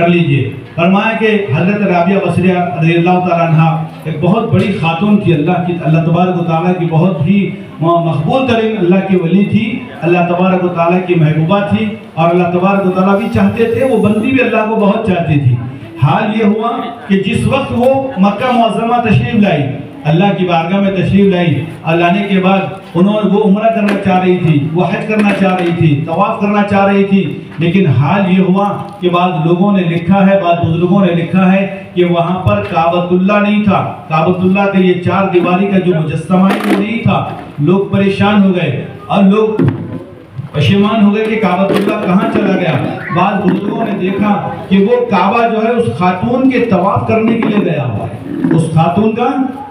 لیجئے۔ فرمایا کہ حضرت رابعہ بصریہ رضی اللہ تعالیٰ عنہ ایک بہت بڑی خاتون تھی، اللہ تبارک و تعالیٰ کی بہت ہی مقبول ترین اللہ کی ولی تھی، اللہ تبارک و تعالیٰ کی محبوبہ تھی، اور اللہ تبارک و تعالیٰ بھی چاہتے تھے، وہ بندی بھی اللہ کو بہت چاہتی تھی۔ حال یہ ہوا کہ جس وقت وہ مکہ معظمہ تشریف لائی، اللہ کی بارگاہ میں تشریف لائی، اور لانے کے بعد وہ عمرہ کرنا چاہ رہی تھی، وہ حج کرنا چاہ رہی تھی، طواف کرنا چاہ رہی تھی، لیکن حال یہ ہوا کہ بعض لوگوں نے لکھا ہے، بعض بزرگوں نے لکھا ہے کہ وہاں پر کعبۃ اللہ نہیں تھا، کعبۃ اللہ کے یہ 4 دیواری کا جو مجسمہ ہے وہ نہیں تھا۔ لوگ پریشان ہو گئے اور لوگ پشیمان ہو گئے کہ کعبۃ اللہ کہاں چلا گیا۔ بعض بزرگوں نے دیکھا کہ وہ کعبہ جو ہے اس خاتون کے طواف کرنے کے لیے گیا ہوا ہے، اس خاتون کا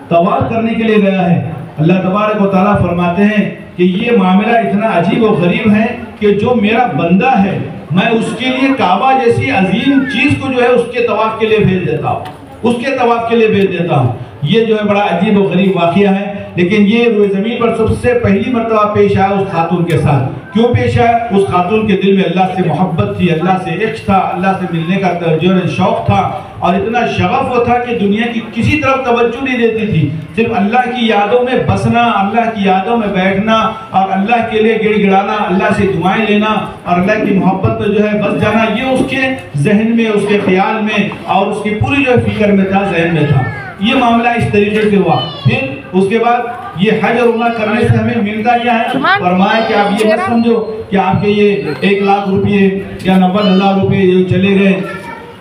طواف کرنے کے لیے گیا ہے۔ اللہ تبارک و تعالیٰ فرماتے ہیں کہ یہ معاملہ اتنا عجیب و غریب ہے کہ جو میرا بندہ ہے میں اس کے لیے کعبہ جیسی عظیم چیز کو جو ہے اس کے طواف کے لیے بھیج دیتا ہوں، اس کے طواف کے لیے بھیج دیتا ہوں۔ یہ جو ہے بڑا عجیب و غریب واقعہ ہے، لیکن یہ روئے زمین پر سب سے پہلی مرتبہ پیش آیا اس خاتون کے ساتھ۔ کیوں پیش آیا؟ اس خاتون کے دل میں اللہ سے محبت تھی، اللہ سے عشق تھا، اللہ سے ملنے کا جو شوق تھا، اور اتنا شغف وہ تھا کہ دنیا کی کسی طرف توجہ نہیں دیتی تھی، صرف اللہ کی یادوں میں بسنا، اللہ کی یادوں میں بیٹھنا، اور اللہ کے لیے گڑ گڑانا، اللہ سے دعائیں لینا، اور اللہ کی محبت میں جو ہے بس جانا، یہ اس کے ذہن میں، اس کے خیال میں، اور اس کی پوری جو فکر میں تھا، ذہن میں تھا۔ یہ معاملہ اس طریقے سے ہوا۔ پھر اس کے بعد یہ حج اور عمرہ کرنے سے ہمیں ملتا کیا ہے؟ فرمایا کہ آپ یہ مت سمجھو کہ آپ کے یہ 1 لاکھ روپے یا 90,000 روپے جو چلے گئے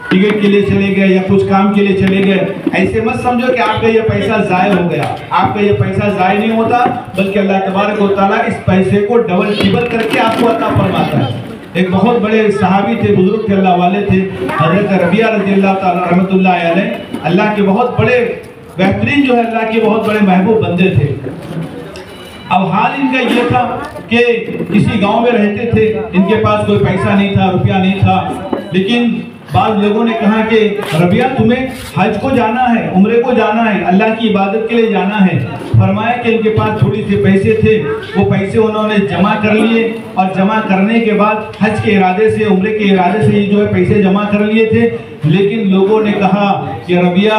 ٹکٹ کے لیے چلے گئے یا کچھ کام کے لیے چلے گئے، ایسے مت سمجھو کہ آپ کا یہ پیسہ ضائع ہو گیا۔ آپ کا یہ پیسہ ضائع نہیں ہوتا، بلکہ اللہ تبارک و تعالیٰ اس پیسے کو ڈبل ٹربل کر کے آپ کو عطا فرماتا ہے۔ ایک بہت بڑے صحابی تھے، بزرگ تھے، اللہ والے تھے، حضرت ربیعہ رضی اللہ تعالیٰ رحمۃ اللہ علیہ، اللہ کے بہت بڑے بہترین جو ہے اللہ کے بہت بڑے محبوب بندے تھے۔ اب حال ان کا یہ تھا کہ کسی گاؤں میں رہتے تھے، ان کے پاس کوئی پیسہ نہیں تھا، روپیہ نہیں تھا، لیکن بعض لوگوں نے کہا کہ ربیہ تمہیں حج کو جانا ہے، عمرے کو جانا ہے، اللہ کی عبادت کے لیے جانا ہے۔ فرمایا کہ ان کے پاس تھوڑی سی پیسے تھے، وہ پیسے انہوں نے جمع کر لیے، اور جمع کرنے کے بعد حج کے ارادے سے، عمرے کے ارادے سے یہ جو ہے پیسے جمع کر لیے تھے۔ لیکن لوگوں نے کہا کہ ربیہ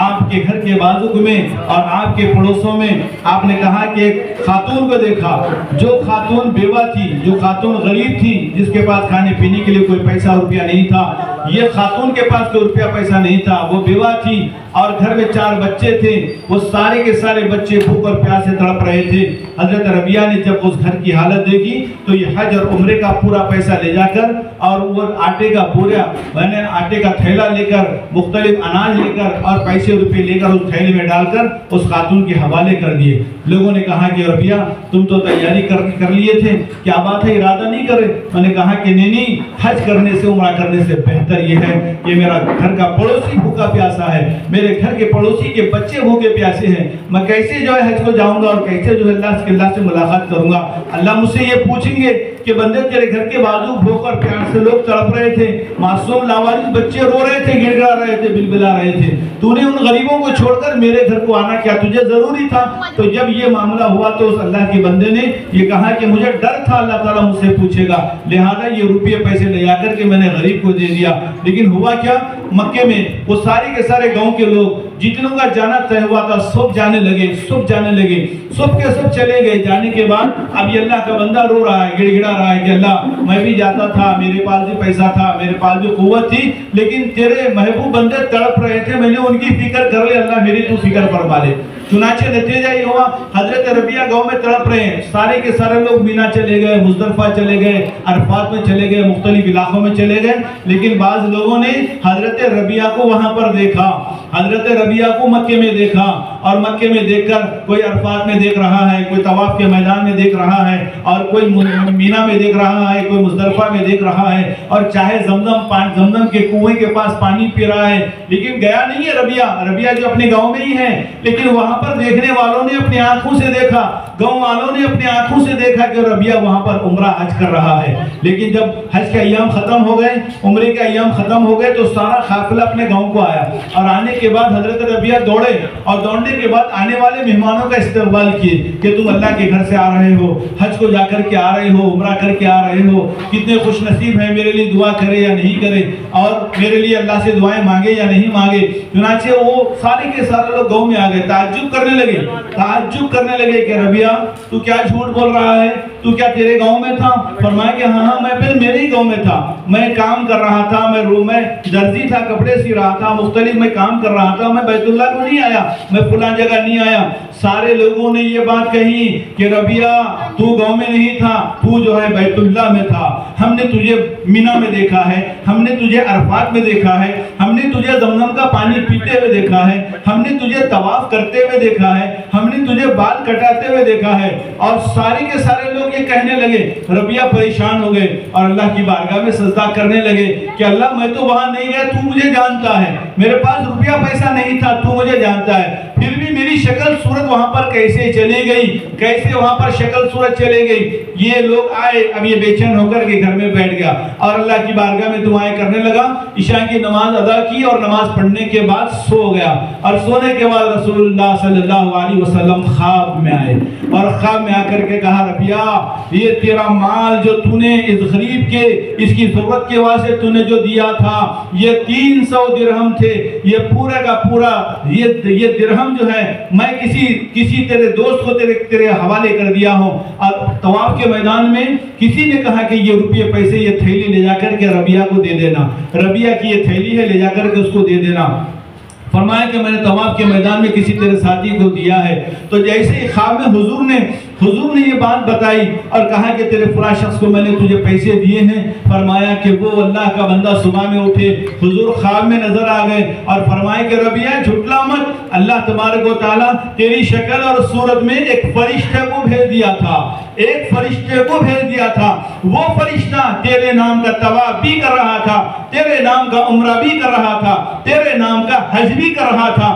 آپ کے گھر کے بازو میں اور آپ کے پڑوسوں میں آپ نے کہا کہ ایک خاتون کو دیکھا، جو خاتون بیوہ تھی، جو خاتون غریب تھی، جس کے پاس کھانے پینے کے لیے کوئی پیسہ روپیہ نہیں تھا۔ یہ خاتون کے پاس کوئی روپیہ پیسہ نہیں تھا، وہ بیوہ تھی اور گھر میں 4 بچے تھے، وہ سارے کے سارے بچے بھوک اور پیاس سے تڑپ رہے تھے۔ حضرت ربیہ نے جب اس گھر کی حالت دیکھی تو یہ حج اور عمرے کا پورا پیسہ لے جا کر اور وہ آٹے کا بوریا، یعنی آٹے کا تھیلا لے کر، مختلف اناج لے کر اور پیسے روپے لے کر اس تھیلے میں ڈال کر اس خاتون کے حوالے کر دیے۔ لوگوں نے کہا کہ ربیہ تم تو تیاری کر لیے تھے، کیا بات ہے ارادہ نہیں کرے؟ میں نے کہا کہ نہیں، حج کرنے سے، عمرہ کرنے سے بہتر یہ ہے کہ میرا گھر کا پڑوسی بھوکا پیاسا ہے، میرے گھر کے پڑوسی کے بچے بھوکے پیاسے ہیں، میں کیسے جو ہے حج کو جاؤں گا اور کیسے جو ہے اللہ سے ملاقات کروں گا؟ اللہ مجھ سے یہ پوچھیں گے کہ بندے تیرے گھر کے بازو بھوک اور پیاس سے لوگ تڑپ رہے تھے، معصوم لاوارث بچے رو رہے تھے، گڑ گڑا رہے تھے، بلبلا رہے تھے، تو نے ان غریبوں کو چھوڑ کر میرے گھر کو آنا کیا تجھے ضروری تھا؟ تو جب یہ معاملہ ہوا تو اس اللہ کے بندے نے یہ کہا کہ مجھے ڈر تھا اللہ تعالیٰ مجھ سے پوچھے گا، لہذا یہ روپیے پیسے لے جا کر کے میں نے غریب کو دے دیا۔ لیکن ہوا کیا؟ مکے میں وہ سارے کے سارے گاؤں کے لوگ جتنوں کا جانا طے ہوا تھا سب جانے لگے، سب کے سب چلے گئے۔ جانے کے بعد اب یہ اللہ کا بندہ رو رہا ہے، گڑ گڑا رہا ہے کہ اللہ میں بھی جاتا تھا، میرے پاس بھی پیسہ تھا، میرے پاس بھی قوت تھی، لیکن تیرے محبوب بندے تڑپ رہے تھے، میں نے ان کی فکر کر لے، اللہ میری تو فکر فرما لے۔ چنانچہ نتیجہ یہ ہوا، حضرت ربیہ گاؤں میں تڑپ رہے ہیں، سارے کے سارے لوگ مینا چلے گئے، مزدلفہ چلے گئے، عرفات میں چلے گئے، مختلف علاقوں میں چلے گئے، لیکن بعض لوگوں نے حضرت ربیہ کو وہاں پر دیکھا، حضرت ربیہ کو مکے میں دیکھا، اور مکے میں دیکھ کر کوئی عرفات میں دیکھ رہا ہے، کوئی طواف کے میدان میں دیکھ رہا ہے، اور کوئی مینا میں دیکھ رہا ہے، کوئی مزدلفہ میں دیکھ رہا ہے، اور چاہے زمزم کے کنویں کے پاس پانی پی رہا ہے، لیکن گیا نہیں ہے ربیہ جو اپنے گاؤں میں ہی ہے، لیکن وہاں پر دیکھنے والوں نے اپنی آنکھوں سے دیکھا، گاؤں والوں نے اپنی آنکھوں سے دیکھا کہ ربیہ وہاں پر عمرہ حج کر رہا ہے۔ لیکن جب حج کے ایام ختم ہو گئے، عمرے کے ایام ختم ہو گئے، تو سارا قافلہ اپنے گاؤں کو آیا، اور آنے کے بعد حضرت ربیہ دوڑے، اور دوڑنے کے بعد آنے والے مہمانوں کا استقبال کیے کہ تم اللہ کے گھر سے آ رہے ہو، حج کو جا کر کے آ رہے ہو، عمرہ کر کے آ رہے ہو، کتنے خوش نصیب ہیں، میرے لیے دعا کرے یا نہیں کرے، اور میرے لیے اللہ سے دعائیں مانگے یا نہیں مانگے۔ چنانچہ وہ سارے کے سارے لوگ گاؤں میں آ گئے، تعجب کرنے لگے کہ ربیہ تو کیا جھوٹ بول رہا ہے، تو کیا تیرے گاؤں میں تھا؟ فرمایا کہ ہاں میں پھر میرے ہی گاؤں میں تھا، میں کام کر رہا تھا، میں درزی تھا، کپڑے سی رہا تھا، مختلف میں کام کر رہا تھا، میں بیت اللہ کو نہیں آیا، میں فلاں جگہ نہیں آیا۔ سارے لوگوں نے یہ بات کہی کہ ربیہ تو گاؤں میں نہیں تھا، تو جو ہے بیت اللہ میں تھا، ہم نے تجھے مینا میں دیکھا ہے، ہم نے تجھے عرفات میں دیکھا ہے، ہم نے تجھے زمزم کا پانی پیتے ہوئے دیکھا ہے، ہم نے تجھے طواف کرتے ہوئے دیکھا ہے، ہم نے تجھے بال کٹاتے ہوئے دیکھا ہے۔ اور سارے کے سارے لوگ یہ کہنے لگے، ربیہ پریشان ہو گئے اور اللہ کی بارگاہ میں سجدہ کرنے لگے کہ اللہ میں تو وہاں نہیں گیا، تو مجھے جانتا ہے، میرے پاس روپیہ پیسہ نہیں تھا، تو مجھے جانتا ہے، پھر بھی میری شکل صورت وہاں پر کیسے چلی گئی، کیسے وہاں پر شکل صورت چلے گئی۔ یہ لوگ آئے، اب یہ بے چین ہو کر کے گھر میں بیٹھ گیا اور اللہ کی بارگاہ میں دعائیں کرنے لگا، عشاء کی نماز ادا کی اور نماز پڑھنے کے بعد سو گیا، اور سونے کے بعد رسول اللہ صلی اللہ علیہ وسلم خواب میں آئے، اور خواب میں آ کر کے کہا ربیہ یہ تیرا مال جو تو نے اس غریب کے اس کی ضرورت کے واسطے تو نے جو دیا تھا، یہ 300 درہم تھے، یہ پورا کا پورا یہ درہم جو ہے میں کسی تیرے دوست کو تیرے حوالے کر دیا ہوں۔ اور طواف کے میدان میں کسی نے کہا کہ یہ روپیے پیسے یہ تھیلی لے جا کر کے ربیہ کو دے دینا، ربیہ کی یہ تھیلی ہے، لے جا کر کے اس کو دے دینا۔ فرمایا کہ میں نے طواف کے میدان میں کسی تیرے ساتھی کو دیا ہے، تو جیسے ہی خواب میں حضور نے یہ بات بتائی اور کہا کہ تیرے فلاں شخص کو میں نے تجھے پیسے دیے ہیں، فرمایا کہ وہ اللہ کا بندہ صبح میں اٹھے، حضور خواب میں نظر آ گئے اور فرمایا کہ ربیہ جھٹلا مت، اللہ تبارک و تعالیٰ تیری شکل اور صورت میں ایک فرشتے کو بھیج دیا تھا، وہ فرشتہ تیرے نام کا طواف بھی کر رہا تھا، تیرے نام کا عمرہ بھی کر رہا تھا، تیرے نام کا حج بھی کر رہا تھا،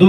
2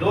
2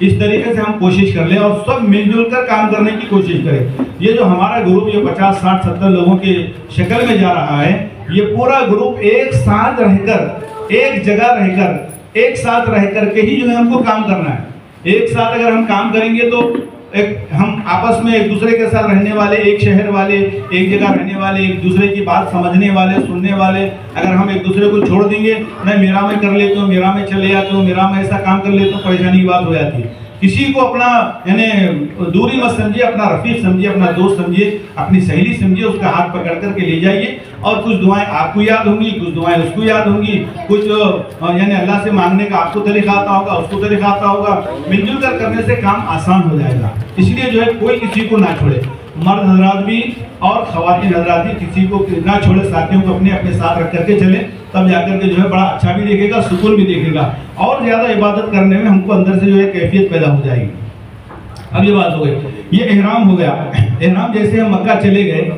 اس طریقے سے ہم کوشش کر لیں اور سب مل جل کر کام کرنے کی کوشش کریں. یہ جو ہمارا گروپ یہ 50 60 70 لوگوں کی شکل میں جا رہا ہے, یہ پورا گروپ ایک ساتھ رہ کر, ایک جگہ رہ کر, ایک ساتھ رہ کر کے ہی جو ہے ہم کو کام کرنا ہے. ایک ساتھ اگر ہم کام کریں گے تو ہم آپس میں ایک دوسرے کے ساتھ رہنے والے, ایک شہر والے, ایک جگہ رہنے والے, ایک دوسرے کی بات سمجھنے والے, سننے والے, اگر ہم ایک دوسرے کو چھوڑ دیں گے, نہیں میرا میں کر لیتا ہوں, میرا میں چلے جاتا ہوں, میرا میں ایسا کام کر لیتا ہوں, پریشانی کی بات ہو جاتی ہے. کسی کو اپنا یعنی دوری مت سمجھیے, اپنا رفیق سمجھیے, اپنا دوست سمجھیے, اپنی سہیلی سمجھیے, اس کا ہاتھ پکڑ کر کے لے جائیے. اور کچھ دعائیں آپ کو یاد ہوں گی, کچھ دعائیں اس کو یاد ہوں گی, کچھ یعنی اللہ سے مانگنے کا آپ کو طریقہ آتا ہوگا, اس کو طریقہ آتا ہوگا. مل جل کر کرنے سے کام آسان ہو جائے گا. اس لیے جو ہے کوئی کسی کو نہ چھوڑے, مرد حضرات بھی اور خواتین حضرات بھی کسی کو نہ چھوڑے, ساتھیوں کو اپنے اپنے ساتھ رکھ کر کے چلیں, تب جا کر کے جو ہے بڑا اچھا بھی دیکھے گا, سکون بھی دیکھے گا, اور زیادہ عبادت کرنے میں ہم کو اندر سے جو ہے کیفیت پیدا ہو جائے گی. اب یہ بات ہو گئی, یہ احرام ہو گیا. احرام جیسے ہم مکہ چلے گئے,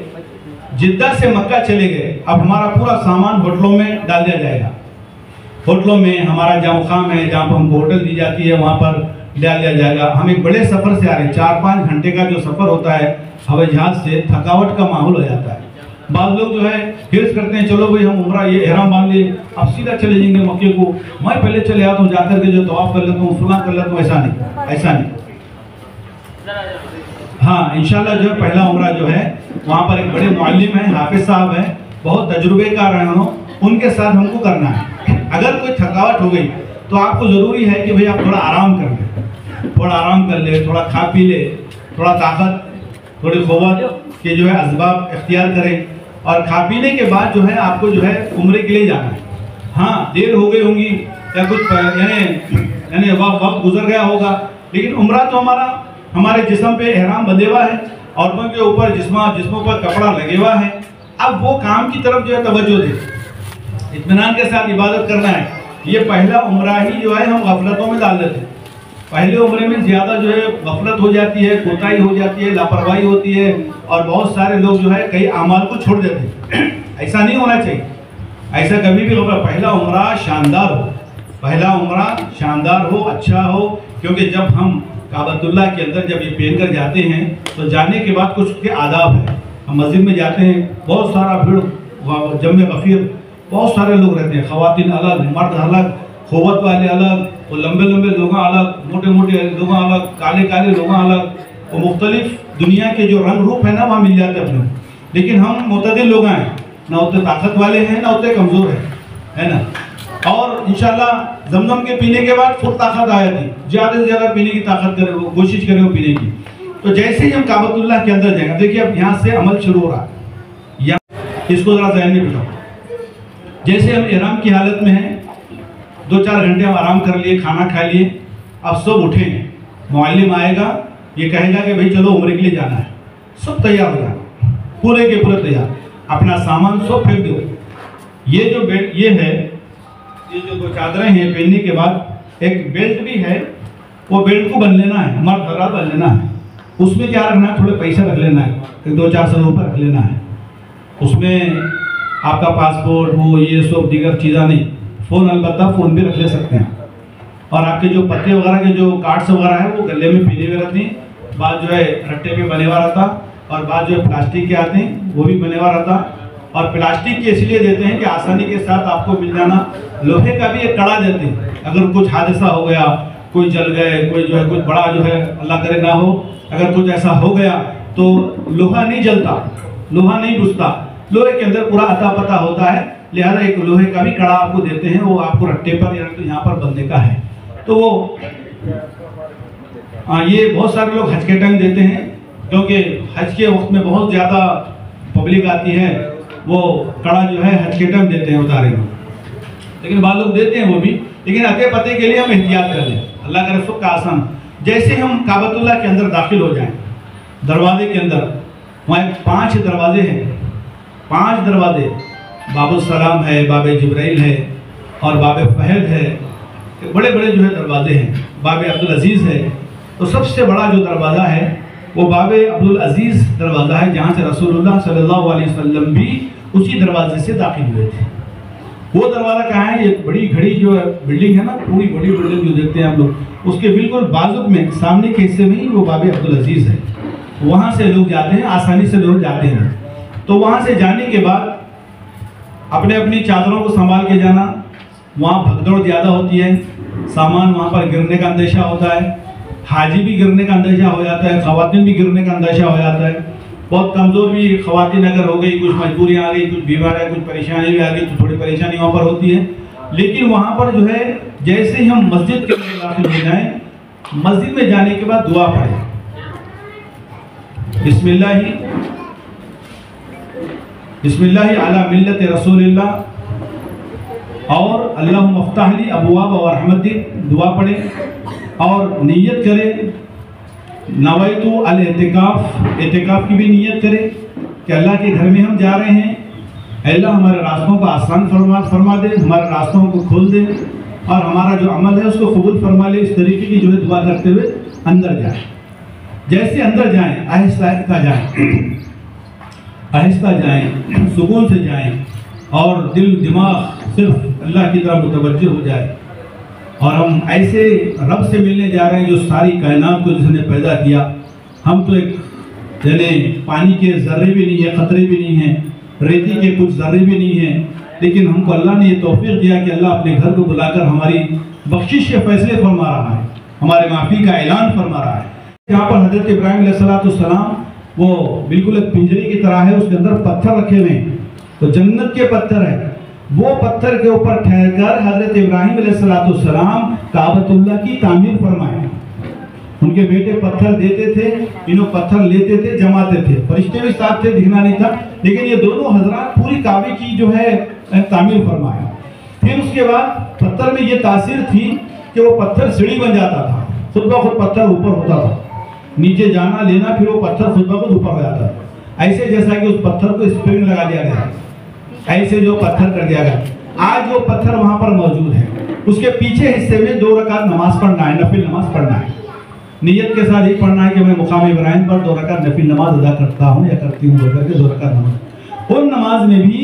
جدہ سے مکہ چلے گئے, اب ہمارا پورا سامان ہوٹلوں میں ڈال دیا جائے گا. ہوٹلوں میں ہمارا جہاں مقام ہے, جہاں پر ہم کو ہوٹل دی جاتی ہے, وہاں پر ڈال دیا جائے گا. ہم ایک بڑے سفر سے آ رہے ہیں, 4-5 گھنٹے کا جو سفر ہوتا ہے ہوائی جہاز سے, تھکاوٹ کا ماحول ہو جاتا ہے. بعض لوگ جو ہے حرص کرتے ہیں, چلو بھائی ہم عمرہ یہ احرام باندھ لیں, اب سیدھا چلے جائیں گے مکے کو, میں پہلے چلے آتا ہوں, جا کر کے جو طواف کر لیتا ہوں, فلاں کر لیتا ہوں. ایسا نہیں, ایسا نہیں. ہاں انشاءاللہ جو ہے پہلا عمرہ جو ہے وہاں پر ایک بڑے معلم ہیں, حافظ صاحب ہیں, بہت تجربے کار رہے ہوں, ان کے ساتھ ہم کو کرنا ہے. اگر کوئی تھکاوٹ ہو گئی تو آپ کو ضروری ہے کہ بھئی آپ تھوڑا آرام کر لیں, تھوڑا آرام کر لے, تھوڑا کھا پی لے, تھوڑا طاقت, تھوڑی قوت کے جو ہے اسباب اختیار کریں, اور کھا پینے کے بعد جو ہے آپ کو جو ہے عمرے کے لیے جانا ہے. ہاں دیر ہو گئی ہوگی یا کچھ یعنی وقت گزر گیا ہوگا, لیکن عمرہ تو ہمارے جسم پہ احرام بندھے ہوا ہے, عورتوں کے اوپر جسموں پر کپڑا لگے ہوا ہے. اب وہ کام کی طرف جو ہے توجہ دے, اطمینان کے ساتھ عبادت کرنا ہے. یہ پہلا عمرہ ہی جو ہے ہم غفلتوں میں ڈال دیتے ہیں. پہلے عمرے میں زیادہ جو ہے غفلت ہو جاتی ہے, کوتاہی ہو جاتی ہے, لاپرواہی ہوتی ہے, اور بہت سارے لوگ جو ہے کئی اعمال کو چھوڑ دیتے ہیں. ایسا نہیں ہونا چاہیے, ایسا کبھی بھی ہوگا. پہلا عمرہ شاندار ہو, پہلا عمرہ شاندار ہو, اچھا ہو, کیونکہ جب ہم کعبۃ اللہ کے اندر جب یہ پہن کر جاتے ہیں تو جانے کے بعد کچھ کے آداب ہیں. ہم مسجد میں جاتے ہیں, بہت سارا بھیڑ, جمع غفیر, بہت سارے لوگ رہتے ہیں, خواتین الگ, مرد الگ, قوت والے الگ, وہ لمبے لمبے لوگ الگ, موٹے موٹے لوگ الگ, کالے کالے لوگ الگ, وہ مختلف دنیا کے جو رنگ روپ ہیں نا وہاں مل جاتے ہیں اپنے. لیکن ہم معتدل لوگ ہیں, نہ اتنے طاقت والے ہیں نہ اتنے کمزور ہیں, ہے نا. اور انشاءاللہ زمزم کے پینے کے بعد پھر طاقت آیا تھی, زیادہ سے زیادہ پینے کی طاقت کرے, وہ کوشش کرے وہ پینے کی. تو جیسے ہی ہم کعبۃ اللہ کے اندر جائیں گے, دیکھیے اب یہاں سے عمل شروع ہو رہا ہے, اس کو ذرا ذہن میں بٹھاؤ. جیسے ہم احرام کی حالت میں ہیں, 2-4 گھنٹے ہم آرام کر لیے, کھانا کھا لیے, اب سب اٹھیں, معلم آئے گا, یہ کہے گا کہ بھئی چلو عمرے کے لیے جانا ہے. سب تیار ہو جانا, پورے کے پورے تیار, اپنا سامان سب پھینک دو. یہ جو یہ ہے, یہ جو 2 چادریں ہیں پہننے کے بعد, ایک بیلٹ بھی ہے, وہ بیلٹ کو بن لینا ہے, ہمارا خراب بن لینا ہے. اس میں کیا رکھنا ہے, تھوڑے پیسے رکھ لینا ہے, 2-400 روپے رکھ لینا ہے. اس میں آپ کا پاسپورٹ وہ یہ سب دیگر چیزیں نہیں, فون البتہ فون بھی رکھ لے سکتے ہیں. اور آپ کے جو پتے وغیرہ کے جو کارڈس وغیرہ ہیں وہ گلے میں پینے ہوئے رہتے ہیں, بعض جو ہے رٹے پہ بنے ہوا رہتا, اور بعض جو ہے پلاسٹک کے آتے ہیں وہ بھی بنے ہوا رہتا. اور پلاسٹک کے اس لیے دیتے ہیں کہ آسانی کے ساتھ آپ کو مل جانا. لوہے کا بھی ایک کڑا دیتے ہیں, اگر کچھ حادثہ ہو گیا, کوئی جل گئے, کوئی جو ہے کچھ بڑا جو ہے اللہ کرے نہ ہو, اگر کچھ ایسا ہو گیا تو لوہا نہیں جلتا, لوہا نہیں بجھتا, لوہے کے اندر پورا اتا پتا ہوتا ہے. لہذا ایک لوہے کا بھی کڑا آپ کو دیتے ہیں, وہ آپ کو رٹے پر یا یہاں پر بندے کا ہے. تو وہ یہ بہت سارے لوگ حج کے ٹائم دیتے ہیں, کیونکہ حج کے وقت میں بہت زیادہ پبلک آتی ہے, وہ کڑا جو ہے حج کے ٹائم دیتے ہیں اتارے میں. لیکن بعض لوگ دیتے ہیں وہ بھی, لیکن اتے پتے کے لیے ہم احتیاط کر لیں, اللہ کا رسول کا آسان. جیسے ہم کعبۃ اللہ کے اندر داخل ہو جائیں, دروازے کے اندر وہاں 5 دروازے ہیں, 5 دروازے, باب السلام ہے, باب جبرائیل ہے, اور باب فہد ہے, بڑے بڑے جو ہے دروازے ہیں. باب عبدالعزیز ہے, تو سب سے بڑا جو دروازہ ہے وہ باب عبدالعزیز دروازہ ہے, جہاں سے رسول اللہ صلی اللہ علیہ وسلم بھی اسی دروازے سے داخل ہوئے تھے. وہ دروازہ کہاں ہے؟ یہ بڑی گھڑی جو بلڈنگ ہے نا، پوری بڑی بلڈنگ جو دیکھتے ہیں آپ لوگ، اس کے بالکل بازو میں سامنے کے حصے میں ہی وہ باب عبدالعزیز ہے. وہاں سے لوگ جاتے ہیں، آسانی سے لوگ جاتے ہیں. تو وہاں سے جانے کے بعد اپنے اپنی چادروں کو سنبھال کے جانا. وہاں بھگدڑ زیادہ ہوتی ہے، سامان وہاں پر گرنے کا اندیشہ ہوتا ہے، حاجی بھی گرنے کا اندیشہ ہو جاتا ہے، خواتین بھی گرنے کا اندیشہ ہو جاتا ہے. بہت کمزور بھی خواتین اگر ہو گئی، کچھ مجبوریاں آ گئی، کچھ بیمار ہے، کچھ پریشانی بھی آ گئی، تو تھوڑی پریشانی وہاں پر ہوتی ہے. لیکن وہاں پر جو ہے جیسے ہی ہم مسجد کے اندر داخل ہو جائیں، مسجد میں جانے کے بعد دعا پڑھیں، بسم اللہ علی ملت رسول اللہ، اور اللہم افتح لی ابواب و رحمتک دعا پڑھیں، اور نیت کریں نویتو الاعتکاف، اعتکاف کی بھی نیت کریں کہ اللہ کے گھر میں ہم جا رہے ہیں، اے اللہ ہمارے راستوں کو آسان فرما دے، ہمارے راستوں کو کھول دے، اور ہمارا جو عمل ہے اس کو قبول فرما لے. اس طریقے کی جو ہے دعا کرتے ہوئے اندر جائیں. جیسے اندر جائیں آہستہ آہستہ جائیں، آہستہ جائیں، سکون سے جائیں، اور دل دماغ صرف اللہ کی طرف متوجہ ہو جائے. اور ہم ایسے رب سے ملنے جا رہے ہیں جو ساری کائنات کو جس نے پیدا کیا. ہم تو ایک یعنی پانی کے ذرے بھی نہیں ہیں، قطرے بھی نہیں ہیں، ریتی کے کچھ ذرے بھی نہیں ہیں، لیکن ہم کو اللہ نے یہ توفیق دیا کہ اللہ اپنے گھر کو بلا کر ہماری بخشش کے فیصلے فرما رہا ہے، ہمارے معافی کا اعلان فرما رہا ہے. یہاں پر حضرت ابراہیم علیہ السلام وہ بالکل ایک پنجری کی طرح ہے، اس کے اندر پتھر رکھے ہوئے ہیں، تو جنت کے پتھر ہیں. وہ پتھر کے اوپر ٹھہر کر حضرت ابراہیم علیہ السلام کعبۃ اللہ کی تعمیر فرمائے. ان کے بیٹے پتھر دیتے تھے، انہوں پتھر لیتے تھے، جماتے تھے، فرشتے بھی ساتھ تھے، دکھنا نہیں تھا، لیکن یہ دونوں حضرات پوری کعبے کی جو ہے تعمیر فرمائے. پھر اس کے بعد پتھر میں یہ تاثیر تھی کہ وہ پتھر سیڑھی بن جاتا تھا، خود بخود پتھر اوپر ہوتا تھا، نیچے جانا لینا، پھر وہ پتھر خود بخود اوپر ہو جاتا تھا. ایسے جیسا کہ اس پتھر کو اسپرنگ لگا دیا گیا، ایسے جو پتھر کر دیا گیا. آج وہ پتھر وہاں پر موجود ہے. اس کے پیچھے حصے میں 2 رکعت نماز پڑھنا ہے، نفل نماز پڑھنا ہے. نیت کے ساتھ یہ پڑھنا ہے کہ میں مقام ابراہیم پر 2 رکعت نفل نماز ادا کرتا ہوں یا کرتی ہوں، کر کے 2 رکعت نماز. ان نماز میں بھی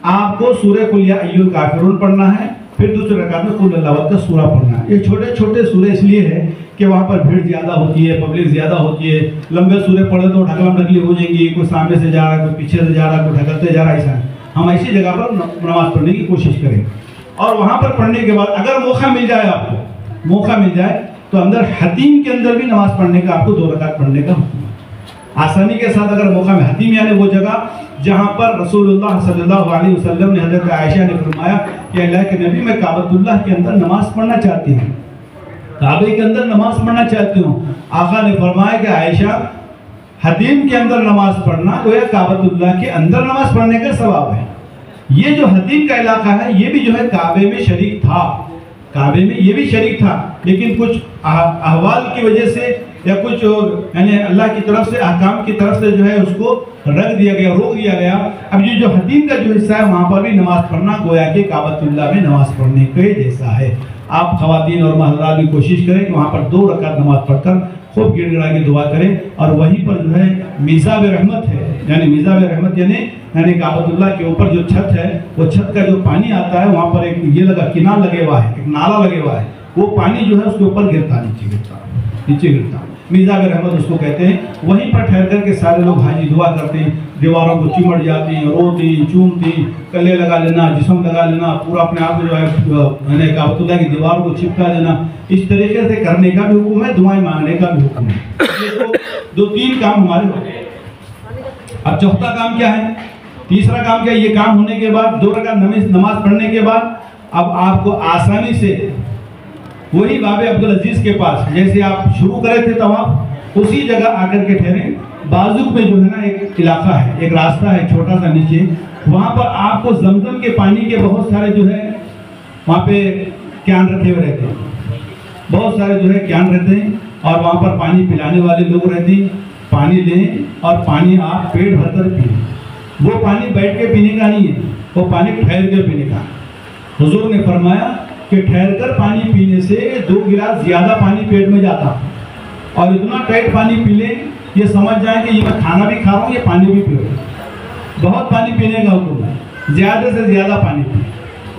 آپ کو سورہ قل یا ایھا الکافرون پڑھنا ہے، پھر دوسرے رکعت میں قل اللہ احد کا سورہ پڑھنا ہے. یہ چھوٹے چھوٹے سورے اس لیے ہے کہ وہاں پر بھیڑ زیادہ ہوتی ہے، پبلک زیادہ ہوتی ہے. لمبے سورے پڑھے تو ڈھکلم ڈھکلی ہو جائیں گی، کوئی سامنے سے جا رہا ہے، کوئی پیچھے سے جا رہا ہے، کوئی ڈھکلتے جا رہا ہے. ایسا ہے ہم ایسی جگہ پر نماز پڑھنے کی کوشش کریں. اور وہاں پر پڑھنے کے بعد اگر موقع مل جائے، آپ کو موقع مل جائے تو اندر حتیم کے اندر بھی نماز پڑھنے کا آپ کو 2 رکعت پڑھنے کا آسانی کے ساتھ اگر موقع میں. حتیم یعنی وہ جگہ جہاں پر رسول اللہ صلی اللہ علیہ وسلم نے، حضرت عائشہ نے فرمایا کہ اللہ کے نبی میں کعبۃ اللہ کے اندر نماز پڑھنا چاہتی ہوں، کعبے کے اندر نماز پڑھنا چاہتی ہوں. آقا نے فرمایا کہ عائشہ حتیم کے اندر نماز پڑھنا گویا کعبۃ اللہ کے اندر نماز پڑھنے کا ثواب ہے. یہ جو حتیم کا علاقہ ہے یہ بھی جو ہے کعبے میں شریک تھا، کعبے میں یہ بھی شریک تھا، لیکن کچھ احوال کی وجہ سے یا کچھ یعنی اللہ کی طرف سے، احکام کی طرف سے جو ہے اس کو رکھ دیا گیا، روک دیا گیا. اب یہ جو حتیم کا جو حصہ ہے وہاں پر بھی نماز پڑھنا گویا کہ کعبۃ اللہ میں نماز پڑھنے کے جیسا ہے. آپ خواتین اور حضرات بھی کوشش کریں کہ وہاں پر 2 رکعت نماز پڑھ کر خوب گڑ گڑا کے دعا کریں. اور وہیں پر جو ہے میزاب رحمت ہے، یعنی میزاب رحمت یعنی کعبۃ اللہ کے اوپر جو چھت ہے، وہ چھت کا جو پانی آتا ہے وہاں پر ایک یہ لگا کنار لگے ہوا ہے، ایک نالا لگے ہوا ہے، وہ پانی جو ہے اس کے اوپر گرتا، نیچے گرتا. میزاب رحمت اس کو کہتے ہیں. وہیں پر ٹھہر کر کے سارے لوگ حاجی دعا کرتے ہیں، دیواروں کو چمٹ جاتی ہیں، روتی چومتی، کلے لگا لینا، جسم لگا لینا، پورا اپنے آپ کو جو ہے کعبۃ اللہ کی دیوار کو چپکا دینا. اس طریقے سے کرنے کا بھی حکم ہے، دعائیں مانگنے کا بھی حکم ہے. یہ 2-3 کام ہمارے ہوتے ہیں. اب چوتھا کام کیا ہے؟ تیسرا کام کیا ہے؟ یہ کام ہونے کے بعد 2 رکعت نماز پڑھنے کے بعد اب آپ کو آسانی سے وہی باب عبدالعزیز کے پاس جیسے آپ شروع کرے تھے طواف، اسی جگہ آ کر کے ٹھہریں. بازو میں جو ہے نا ایک علاقہ ہے، ایک راستہ ہے چھوٹا سا نیچے، وہاں پر آپ کو زمزم کے پانی کے بہت سارے جو ہے وہاں پہ کین رکھے ہوئے رہتے ہیں، بہت سارے جو ہے کین رہتے ہیں، اور وہاں پر پانی پلانے والے لوگ رہتے ہیں. پانی لیں اور پانی آپ پیٹ بھر کر پئیں. وہ پانی بیٹھ کے پینے کا نہیں ہے، وہ پانی ٹھہر کے پینے کا. حضور نے فرمایا کہ ٹھہر کر پانی پینے سے 2 گلاس زیادہ پانی پیٹ میں جاتا، اور اتنا ٹائٹ پانی پی لیں یہ سمجھ جائیں کہ یہ میں کھانا بھی کھا رہا ہوں، یہ پانی بھی پی رہا ہوں. بہت پانی پینے کا حکم ہے، زیادہ سے زیادہ پانی پی.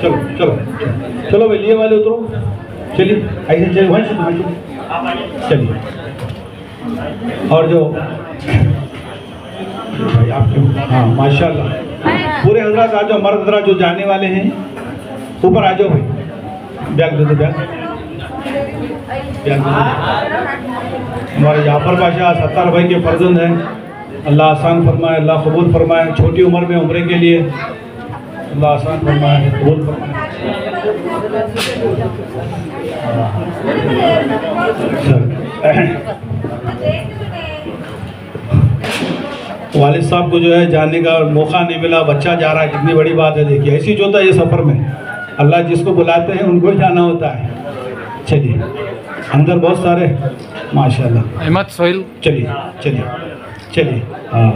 چلو چلو چلو بھائی لیے والے اترو چلیے ایسے چلیے وہیں سے چلیے اور جو ہاں ماشاء اللہ پورے حضرات آ جاؤ مرد حضرات جو جانے والے ہیں اوپر آ جاؤ بھائی بیگ دے دو بیگ ہمارے جعفر پاشا ستار بھائی کے فرزند ہیں اللہ آسان فرمائے اللہ قبول فرمائے چھوٹی عمر میں عمرے کے لیے اللہ آسان فرمائے قبول فرمائے والد صاحب کو جو ہے جانے کا موقع نہیں ملا بچہ جا رہا ہے کتنی بڑی بات ہے دیکھیے ایسی جو ہوتا ہے یہ سفر میں اللہ جس کو بلاتے ہیں ان کو ہی جانا ہوتا ہے چلیے اندر بہت سارے ماشاءاللہ احمد سہیل چلیے چلیے چلیے ہاں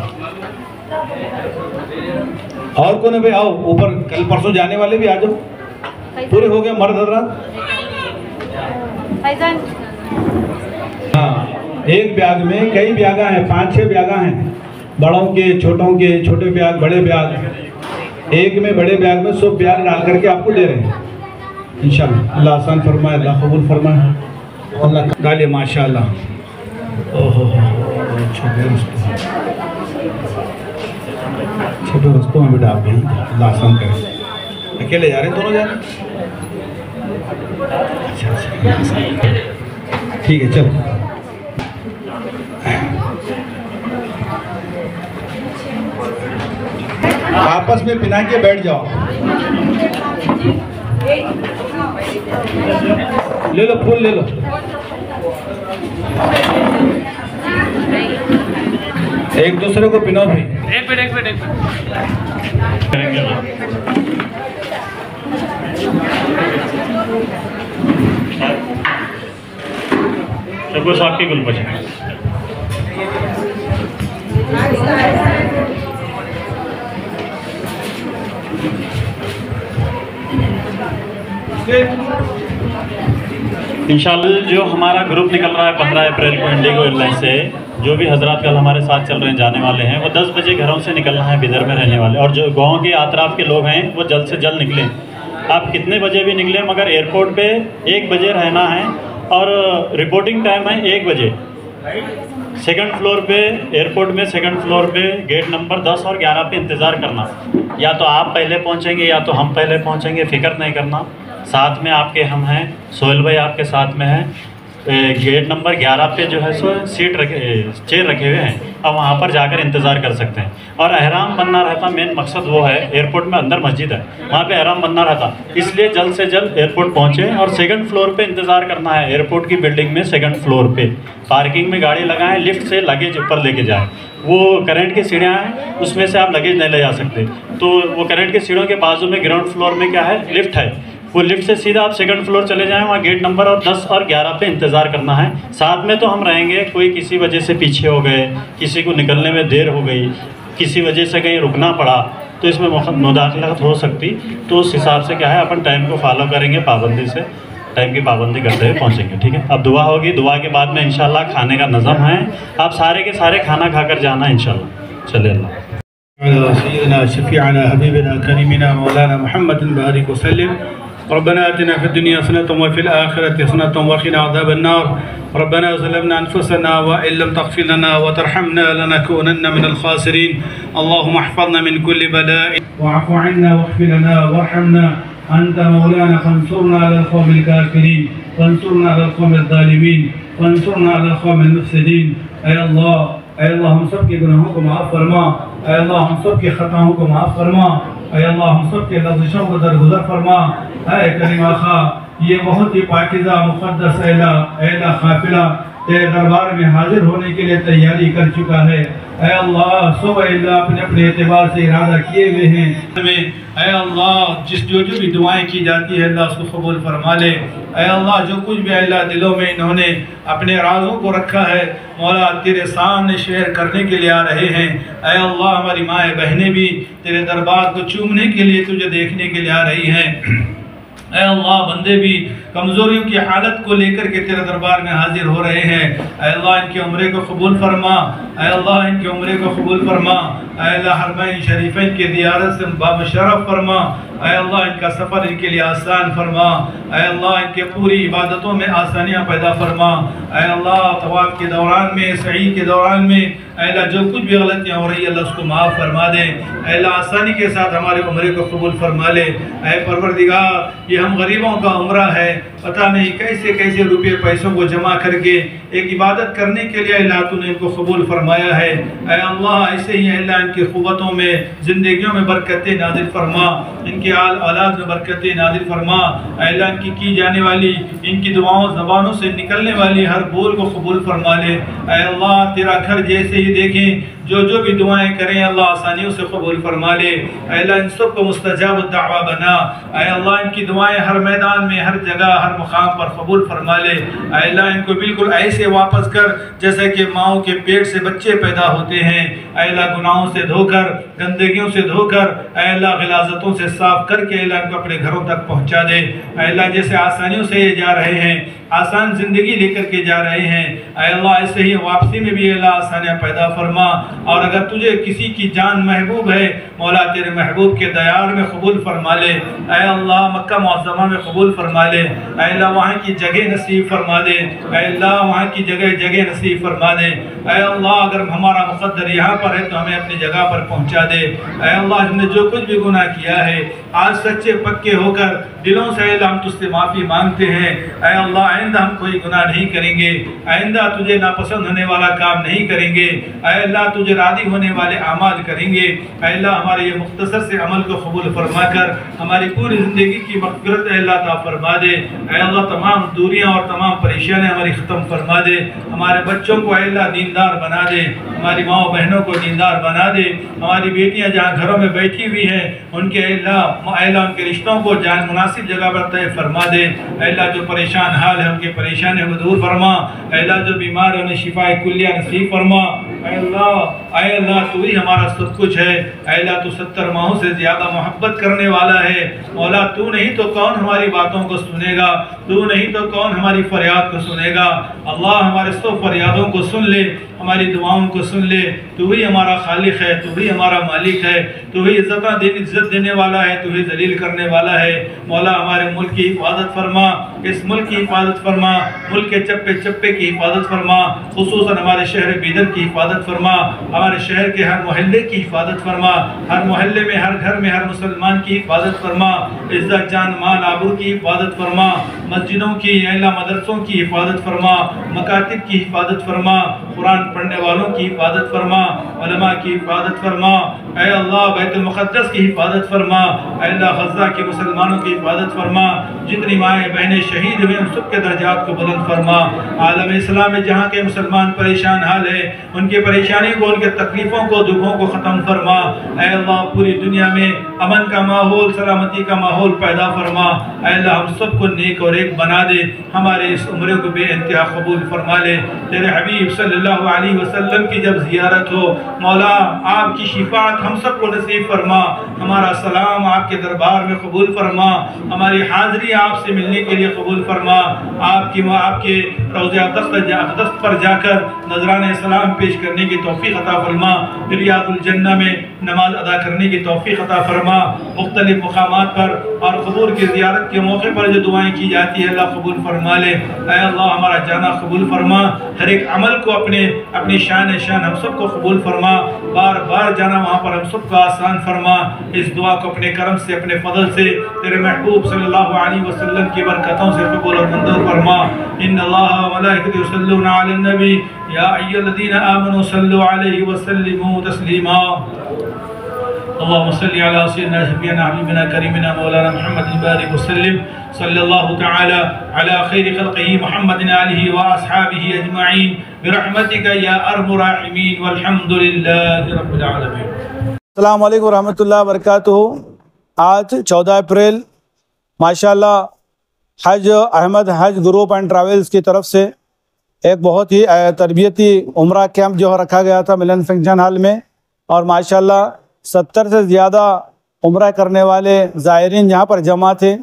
اور کون ہے بھائی آؤ اوپر کل پرسوں جانے والے بھی آ جاؤ پورے ہو گئے مرد حضرات ہاں ایک بیاگ میں کئی بیاگاں ہیں 5-6 بیاگاں ہیں بڑوں کے چھوٹوں کے چھوٹے بیاگ بڑے بیاگ ایک میں بڑے بیاگ میں سب بیاگ ڈال کر کے آپ کو دے رہے ہیں انشاءاللہ اللہ آسان فرمائے اللہ قبول فرمائے اللہ ڈالیے ماشاءاللہ چھوٹے رستوں میں بھی ڈال دیں اللہ آسان کرے اکیلے جا رہے ہیں دونوں جا رہے ہیں ٹھیک ہے چلو آپس میں پنا کے بیٹھ جاؤ لے لو پھول لے لو ایک دوسرے کو پناؤ بھی ایک منٹ شکر صاحب کی گل بچے انشاءاللہ جو ہمارا گروپ نکل رہا ہے 15 اپریل کو انڈیگو ایئر لائن سے جو بھی حضرات کل ہمارے ساتھ چل رہے ہیں جانے والے ہیں وہ 10 بجے گھروں سے نکلنا ہے بیدر میں رہنے والے اور جو گاؤں کے اطراف کے لوگ ہیں وہ جلد سے جلد نکلیں آپ کتنے بجے بھی نکلیں مگر ایئرپورٹ پہ 1 بجے رہنا ہے اور رپورٹنگ ٹائم ہے 1 بجے سیکنڈ فلور پہ ایئرپورٹ میں سیکنڈ فلور پہ گیٹ نمبر 10 اور 11 پہ انتظار کرنا یا تو آپ پہلے پہنچیں گے یا تو ہم پہلے پہنچیں گے فکر نہیں کرنا ساتھ میں آپ کے ہم ہیں سہیل بھائی آپ کے ساتھ میں ہیں گیٹ نمبر 11 پہ جو ہے سو چیئر رکھے ہوئے ہیں اب وہاں پر جا کر انتظار کر سکتے ہیں اور احرام بننا رہتا مین مقصد وہ ہے ایئرپورٹ میں اندر مسجد ہے وہاں پہ احرام بننا رہتا اس لیے جلد سے جلد ایئرپورٹ پہنچیں اور سیکنڈ فلور پہ انتظار کرنا ہے ایئرپورٹ کی بلڈنگ میں سیکنڈ فلور پہ پارکنگ میں گاڑی لگائیں لفٹ سے لگیج اوپر لے کے جائیں وہ کرنٹ کی سیڑھیاں ہیں اس میں سے آپ لگیج نہیں لے جا سکتے تو وہ کرنٹ کی سیڑھیوں کے بازو میں گراؤنڈ فلور میں کیا ہے لفٹ ہے وہ لفٹ سے سیدھا آپ سیکنڈ فلور چلے جائیں وہاں گیٹ نمبر اور 10 اور 11 پہ انتظار کرنا ہے ساتھ میں تو ہم رہیں گے کوئی کسی وجہ سے پیچھے ہو گئے کسی کو نکلنے میں دیر ہو گئی کسی وجہ سے کہیں رکنا پڑا تو اس میں مداخلت ہو سکتی تو اس حساب سے کیا ہے اپن ٹائم کو فالو کریں گے پابندی سے ٹائم کی پابندی کرتے ہوئے پہنچیں گے ٹھیک ہے اب دعا ہوگی دعا کے بعد میں انشاءاللہ کھانے کا نظم ہے آپ سارے کے سارے کھانا کھا کر جانا انشاءاللہ چلے اللہ سيدنا شفيعنا حبيبنا كريمنا مولانا محمد بارك وسلم ربنا آتنا في الدنيا حسنة وفي الآخرة حسنة وقنا عذاب النار ربنا ظلمنا أنفسنا وإن لم تغفر لنا وترحمنا لنكونن من الخاسرين اللهم احفظنا من كل بلاء واعف عنا واغفر لنا وارحمنا أنت مولانا فانصرنا على القوم الكافرين وانصرنا على القوم الظالمين وانصرنا على القوم المفسدين اے اللہ ہم سب کے گناہوں کو معاف فرما اے اللہ ہم سب کے خطاؤں کو معاف فرما اے اللہ ہم سب کے لغزشوں کو درگزر فرما اے کریم آقا یہ بہت ہی پاکیزہ مقدس اہلا قافلہ تیرے دربار میں حاضر ہونے کے لیے تیاری کر چکا ہے اے اللہ سب اللہ اپنے اپنے اعتبار سے ارادہ کیے ہوئے ہیں اے اللہ جو بھی دعائیں کی جاتی ہے اللہ اس کو قبول فرما لے اے اللہ جو کچھ بھی اللہ دلوں میں انہوں نے اپنے رازوں کو رکھا ہے مولا تیرے سامنے شیئر کرنے کے لیے آ رہے ہیں اے اللہ ہماری مائیں بہنیں بھی تیرے دربار کو چومنے کے لیے تجھے دیکھنے کے لیے آ رہی ہیں اے اللہ بندے بھی کمزوریوں کی حالت کو لے کر کے تیرے دربار میں حاضر ہو رہے ہیں، اے اللہ ان کے عمرے کو قبول فرما، اے اللہ ان کے عمرے کو قبول فرما، اے اللہ حرمین شریفین کی زیارت سے بابشرف فرما، اے اللہ ان کا سفر ان کے لیے آسان فرما، اے اللہ ان کے پوری عبادتوں میں آسانیاں پیدا فرما، اے اللہ طواف کے دوران میں سعی کے دوران میں اے اللہ جو کچھ بھی غلطیاں ہو رہی ہے اللہ اس کو معاف فرما دے، اے اللہ آسانی کے ساتھ ہمارے عمرے کو قبول فرما لے، اے پروردگار یہ ہم غریبوں کا عمرہ ہے، پتہ نہیں کیسے کیسے روپے پیسوں کو جمع کر کے ایک عبادت کرنے کے لیے اللہ تو نے ان کو قبول فرمایا ہے، اے اللہ ایسے ہی اللہ ان کی قوتوں میں زندگیوں میں برکتیں نازل فرما، ان کے اولاد میں برکتیں نازل فرما، اے اللہ ان کی جانے والی ان کی دعاؤں زبانوں سے نکلنے والی ہر بول کو قبول فرما لے، اے اللہ تیرا گھر جیسے ہی دیکھیں جو بھی دعائیں کریں اللہ آسانیوں سے قبول فرما لے، اے اللہ ان سب کو مستجاب الدعوہ بنا، اے اللہ ان کی دعائیں ہر میدان میں ہر جگہ ہر مقام پر قبول فرما لے، اے اللہ ان کو بالکل ایسے واپس کر جیسے کہ ماؤں کے پیٹ سے بچے پیدا ہوتے ہیں، اے اللہ گناہوں سے دھو کر گندگیوں سے دھو کر اے اللہ غلاظتوں سے صاف کر کے اللہ ان کو اپنے گھروں تک پہنچا دے، اے اللہ جیسے آسانیوں سے یہ جا رہے ہیں آسان زندگی لے کر کے جا رہے ہیں، اے اللہ ایسے ہی واپسی میں بھی اللہ آسانیاں پیدا فرما، اور اگر تجھے کسی کی جان محبوب ہے مولا تیرے محبوب کے دیار میں قبول فرما لے، اے اللہ مکہ معظمہ میں قبول فرما لے، اے اللہ وہاں کی جگہ نصیب فرما دے، اے اللہ وہاں کی جگہ نصیب فرما دے، اے اللہ اگر ہمارا مقدر یہاں پر ہے تو ہمیں اپنی جگہ پر پہنچا دے، اے اللہ ہم نے جو کچھ بھی گناہ کیا ہے آج سچے پکے ہو کر دلوں سے اللہ ہم تجھ سے معافی مانگتے ہیں، اے اللہ آئندہ ہم کوئی گناہ نہیں کریں گے، آئندہ تجھے ناپسند ہونے والا کام نہیں کریں گے، اے اللہ تجھے راضی ہونے والے اعمال کریں گے، اے اللہ ہمارے یہ مختصر سے عمل کو قبول فرما کر ہماری پوری زندگی کی مغفرت اے اللہ عطا فرما دے، اے اللہ تمام دوریاں اور تمام پریشانیاں ہماری ختم فرما دے، ہمارے بچوں کو اے اللہ دیندار بنا دے، ہماری ماں بہنوں کو دیندار بنا دے، ہماری بیٹیاں جہاں گھروں میں بیٹھی ہوئی ہیں ان کے اے اللہ ان کے رشتوں کو جان مناسب جگہ پر طے فرما دے، اے اللہ جو پریشان حال ہے ان کے پریشانیوں کو دور فرما، اے اللہ جو بیمار ہیں انہیں شفا کلیہ نصیب فرما، اے اللہ تو ہی ہمارا سب کچھ ہے، اے اللہ تو 70 ماہوں سے زیادہ محبت کرنے والا ہے، مولا تو نہیں تو کون ہماری باتوں کو سنے گا، تو نہیں تو کون ہماری فریاد کو سنے گا، اللہ ہمارے سب فریادوں کو سن لے، ہماری دعاؤں کو سن لے، تو ہی ہمارا خالق ہے، تو ہی ہمارا مالک ہے، تو ہی عزت دینے والا ہے، تو ہی ذلیل کرنے والا ہے، مولا ہمارے ملک کی حفاظت فرما، اس ملک کی حفاظت فرما، ملک کے چپے چپے کی حفاظت فرما، خصوصاً ہمارے شہر بیدر کی حفاظت فرما، ہمارے شہر کے ہر محلے کی حفاظت فرما، ہر محلے میں ہر گھر میں ہر مسلمان کی حفاظت فرما، عزت جان مال آبرو کی حفاظت فرما، مسجدوں کی اے اللہ مدرسوں کی حفاظت فرما، مکاتب کی حفاظت فرما، قرآن پڑھنے والوں کی حفاظت فرما، علماء کی حفاظت فرما، اے اللہ بیت المقدس کی حفاظت فرما، اے اللہ غزہ کے مسلمانوں کی حفاظت فرما، جتنی مائیں بہنیں شہید ہوئے ان سب کے درجات کو بلند فرما، عالم اسلام میں جہاں کے مسلمان پریشان حال ہے ان کی پریشانی کو ان کے تکلیفوں کو دکھوں کو ختم فرما، اے اللہ پوری دنیا میں امن کا ماحول سلامتی کا ماحول پیدا فرما، اے اللہ ہم سب کو نیک اور ایک بنا دے، ہمارے اس عمرے کو بے انتہا قبول فرما لے، تیرے حبیب صلی اللہ علیہ وسلم کی جب زیارت ہو مولا آپ کی شفاعت ہم سب کو نصیب فرما، ہمارا سلام آپ کے دربار میں قبول فرما، ہماری حاضری آپ سے ملنے کے لیے قبول فرما، آپ کے روضہ اقدس پر جا کر نذرانہ سلام پیش کرنے کی توفیق عطا فرما، ریاض الجنہ میں نماز ادا کرنے کی توفیق عطا فرما، مختلف مقامات پر اور قبور کی زیارت کے موقع پر جو دعائیں کی جاتی ہے اللہ قبول فرما لے، اے اللہ ہمارا جانا قبول فرما، ہر ایک عمل کو اپنی شان ہم سب کو قبول فرما، بار بار جانا وہاں پر ہم سب کو آسان فرما، اس دعا کو اپنے کرم سے اپنے فضل سے تیرے محبوب صلی اللہ علیہ وسلم کی برکتوں سے قبول اور منظور فرما، ان اللہ و ملائکتہ یصلون علی النبی یا ایھا الذین آمنوا صلوا علیہ وسلموا تسلیما، اللهم صل على سيدنا شفيعنا حبيبنا كريمنا مولانا محمد بارك وسلم صلى الله تعالى على خير خلقه محمد آله وأصحابه أجمعين برحمتك يا أرحم الراحمين والحمد لله رب العالمين۔ السلام علیکم ورحمۃ اللہ وبرکاتہ۔ آج 14 اپریل ماشاءاللہ حج احمد حج گروپ اینڈ ٹریولز کی طرف سے ایک بہت ہی تربیتی عمرہ کیمپ جو رکھا گیا تھا ملن فنکشن ہال میں، اور ماشاءاللہ 70 سے زیادہ عمرہ کرنے والے زائرین یہاں پر جمع تھے،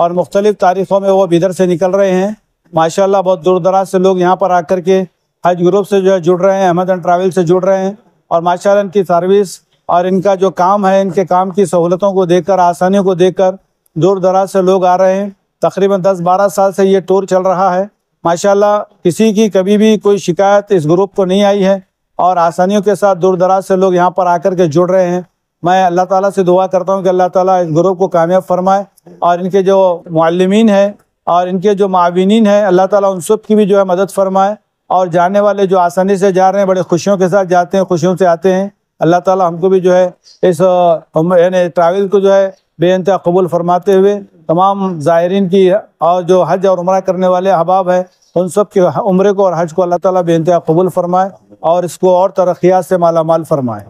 اور مختلف تاریخوں میں وہ ادھر سے نکل رہے ہیں ماشاءاللہ۔ بہت دور دراز سے لوگ یہاں پر آ کر کے حج گروپ سے جو ہے جڑ رہے ہیں، احمد اینڈ ٹریول سے جڑ رہے ہیں، اور ماشاءاللہ ان کی سروس اور ان کا جو کام ہے، ان کے کام کی سہولتوں کو دیکھ کر، آسانیوں کو دیکھ کر دور دراز سے لوگ آ رہے ہیں۔ تقریباً 10-12 سال سے یہ ٹور چل رہا ہے ماشاءاللہ۔ کسی کی کبھی بھی کوئی شکایت اس گروپ کو نہیں آئی ہے، اور آسانیوں کے ساتھ دور دراز سے لوگ یہاں پر آ کر کے جڑ رہے ہیں۔ میں اللہ تعالیٰ سے دعا کرتا ہوں کہ اللہ تعالیٰ اس گروپ کو کامیاب فرمائے، اور ان کے جو معلمین ہیں اور ان کے جو معاونین ہیں، اللہ تعالیٰ ان سب کی بھی جو ہے مدد فرمائے، اور جانے والے جو آسانی سے جا رہے ہیں، بڑے خوشیوں کے ساتھ جاتے ہیں، خوشیوں سے آتے ہیں۔ اللہ تعالیٰ ہم کو بھی جو ہے اس یعنی ٹریول کو جو ہے بے انتہا قبول فرماتے ہوئے تمام زائرین کی اور جو حج اور عمرہ کرنے والے احباب ہیں ان سب کے عمرے کو اور حج کو اللہ تعالیٰ بے انتہا قبول فرمائے، اور اس کو اور ترقیات سے مالا مال فرمائے۔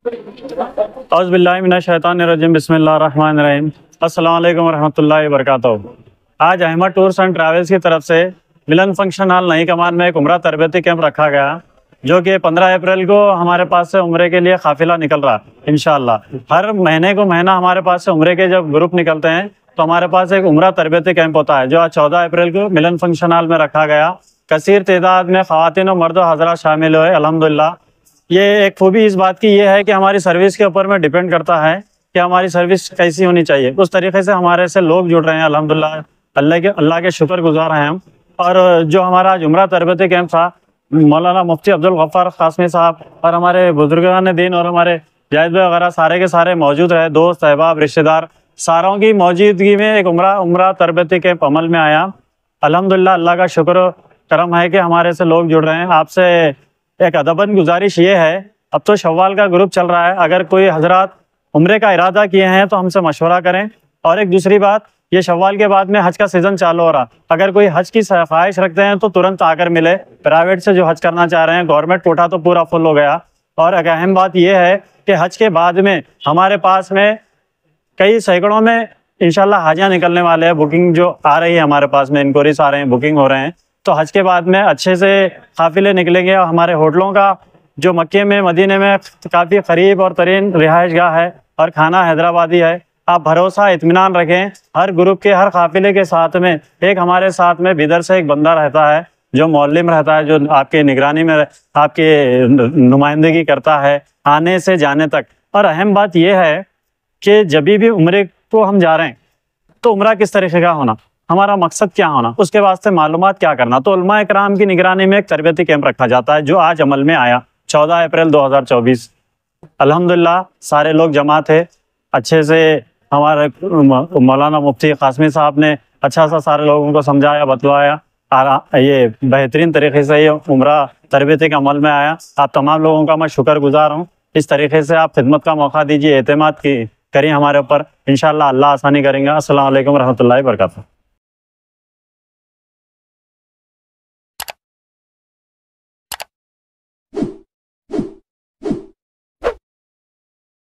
اعوذ باللہ من الشیطان الرجیم، بسم اللہ الرحمن الرحیم۔ السلام علیکم ورحمۃ اللہ وبرکاتہ۔ آج احمد ٹورس اینڈ ٹریولز کی طرف سے ملن فنکشن ہال نئی کمان میں ایک عمرہ تربیتی کیمپ رکھا گیا، جو کہ 15 اپریل کو ہمارے پاس سے عمرے کے لیے قافلہ نکل رہا انشاءاللہ۔ ہر مہینے کو مہینہ ہمارے پاس سے عمرے کے جب گروپ نکلتے ہیں تو ہمارے پاس ایک عمرہ تربیتی کیمپ ہوتا ہے، جو آج 14 اپریل کو ملن فنکشن ہال میں رکھا گیا۔ کثیر تعداد میں خواتین و مرد و حضرات شامل ہوئے الحمدللہ۔ یہ ایک خوبی اس بات کی یہ ہے کہ ہماری سروس کے اوپر میں ڈیپینڈ کرتا ہے کہ ہماری سروس کیسی ہونی چاہیے، اس طریقے سے ہمارے سے لوگ جڑ رہے ہیں الحمدللہ۔ اللہ کے شکر گزار ہیں ہم۔ اور جو ہمارا آج عمرہ تربیتی کیمپ تھا، مولانا مفتی عبدالغفار قاسمی صاحب اور ہمارے بزرگان دین اور ہمارے جائد بھائی وغیرہ سارے کے سارے موجود رہے، دوست احباب رشتہ دار ساروں کی موجودگی میں ایک عمرہ تربیتی کیمپ عمل میں آیا الحمدللہ۔ اللہ کا شکر و کرم ہے کہ ہمارے سے لوگ جڑ رہے ہیں۔ آپ سے ایک ادباً گزارش یہ ہے، اب تو شوال کا گروپ چل رہا ہے، اگر کوئی حضرات عمرے کا ارادہ کیے ہیں تو ہم سے مشورہ کریں۔ اور ایک دوسری بات، یہ شوال کے بعد میں حج کا سیزن چالو ہو رہا، اگر کوئی حج کی خواہش رکھتے ہیں تو ترنت آ کر ملے۔ پرائیویٹ سے جو حج کرنا چاہ رہے ہیں، گورنمنٹ کوٹا تو پورا فل ہو گیا۔ اور ایک اہم بات یہ ہے کہ حج کے بعد میں ہمارے پاس میں کئی سینکڑوں میں انشاءاللہ حاجیاں نکلنے والے ہیں، بکنگ جو آ رہی ہے ہمارے پاس میں، انکوائریز آ رہے ہیں، بکنگ ہو رہے ہیں۔ تو حج کے بعد میں اچھے سے قافلے نکلیں گے، اور ہمارے ہوٹلوں کا جو مکے میں مدینے میں کافی قریب اور ترین رہائش گاہ ہے، اور کھانا حیدرآبادی ہے۔ آپ بھروسہ اطمینان رکھیں، ہر گروپ کے ہر قافلے کے ساتھ میں ایک ہمارے ساتھ میں بدر سے ایک بندہ رہتا ہے، جو معلم رہتا ہے، جو آپ کے نگرانی میں آپ کی نمائندگی کرتا ہے آنے سے جانے تک۔ اور اہم بات یہ ہے کہ جب بھی عمرے کو ہم جا رہے ہیں تو عمرہ کس طریقے کا ہونا، ہمارا مقصد کیا ہونا، اس کے واسطے معلومات کیا کرنا۔ تو علماء اکرام کی نگرانی میں ایک تربیتی کیمپ رکھا جاتا ہے، جو آج عمل میں آیا 14 اپریل 2024۔ الحمدللہ سارے لوگ جمع تھے، اچھے سے ہمارے مولانا مفتی قاسمی صاحب نے اچھا سا سارے لوگوں کو سمجھایا، بتلایا، یہ بہترین طریقے سے یہ عمرہ تربیتی کے عمل میں آیا۔ آپ تمام لوگوں کا میں شکر گزار ہوں۔ اس طریقے سے آپ خدمت کا موقع دیجیے، اعتماد کریں ہمارے اوپر، انشاءاللہ اللہ آسانی کریں گا۔ السلام علیکم ورحمۃ اللہ وبرکاتہ۔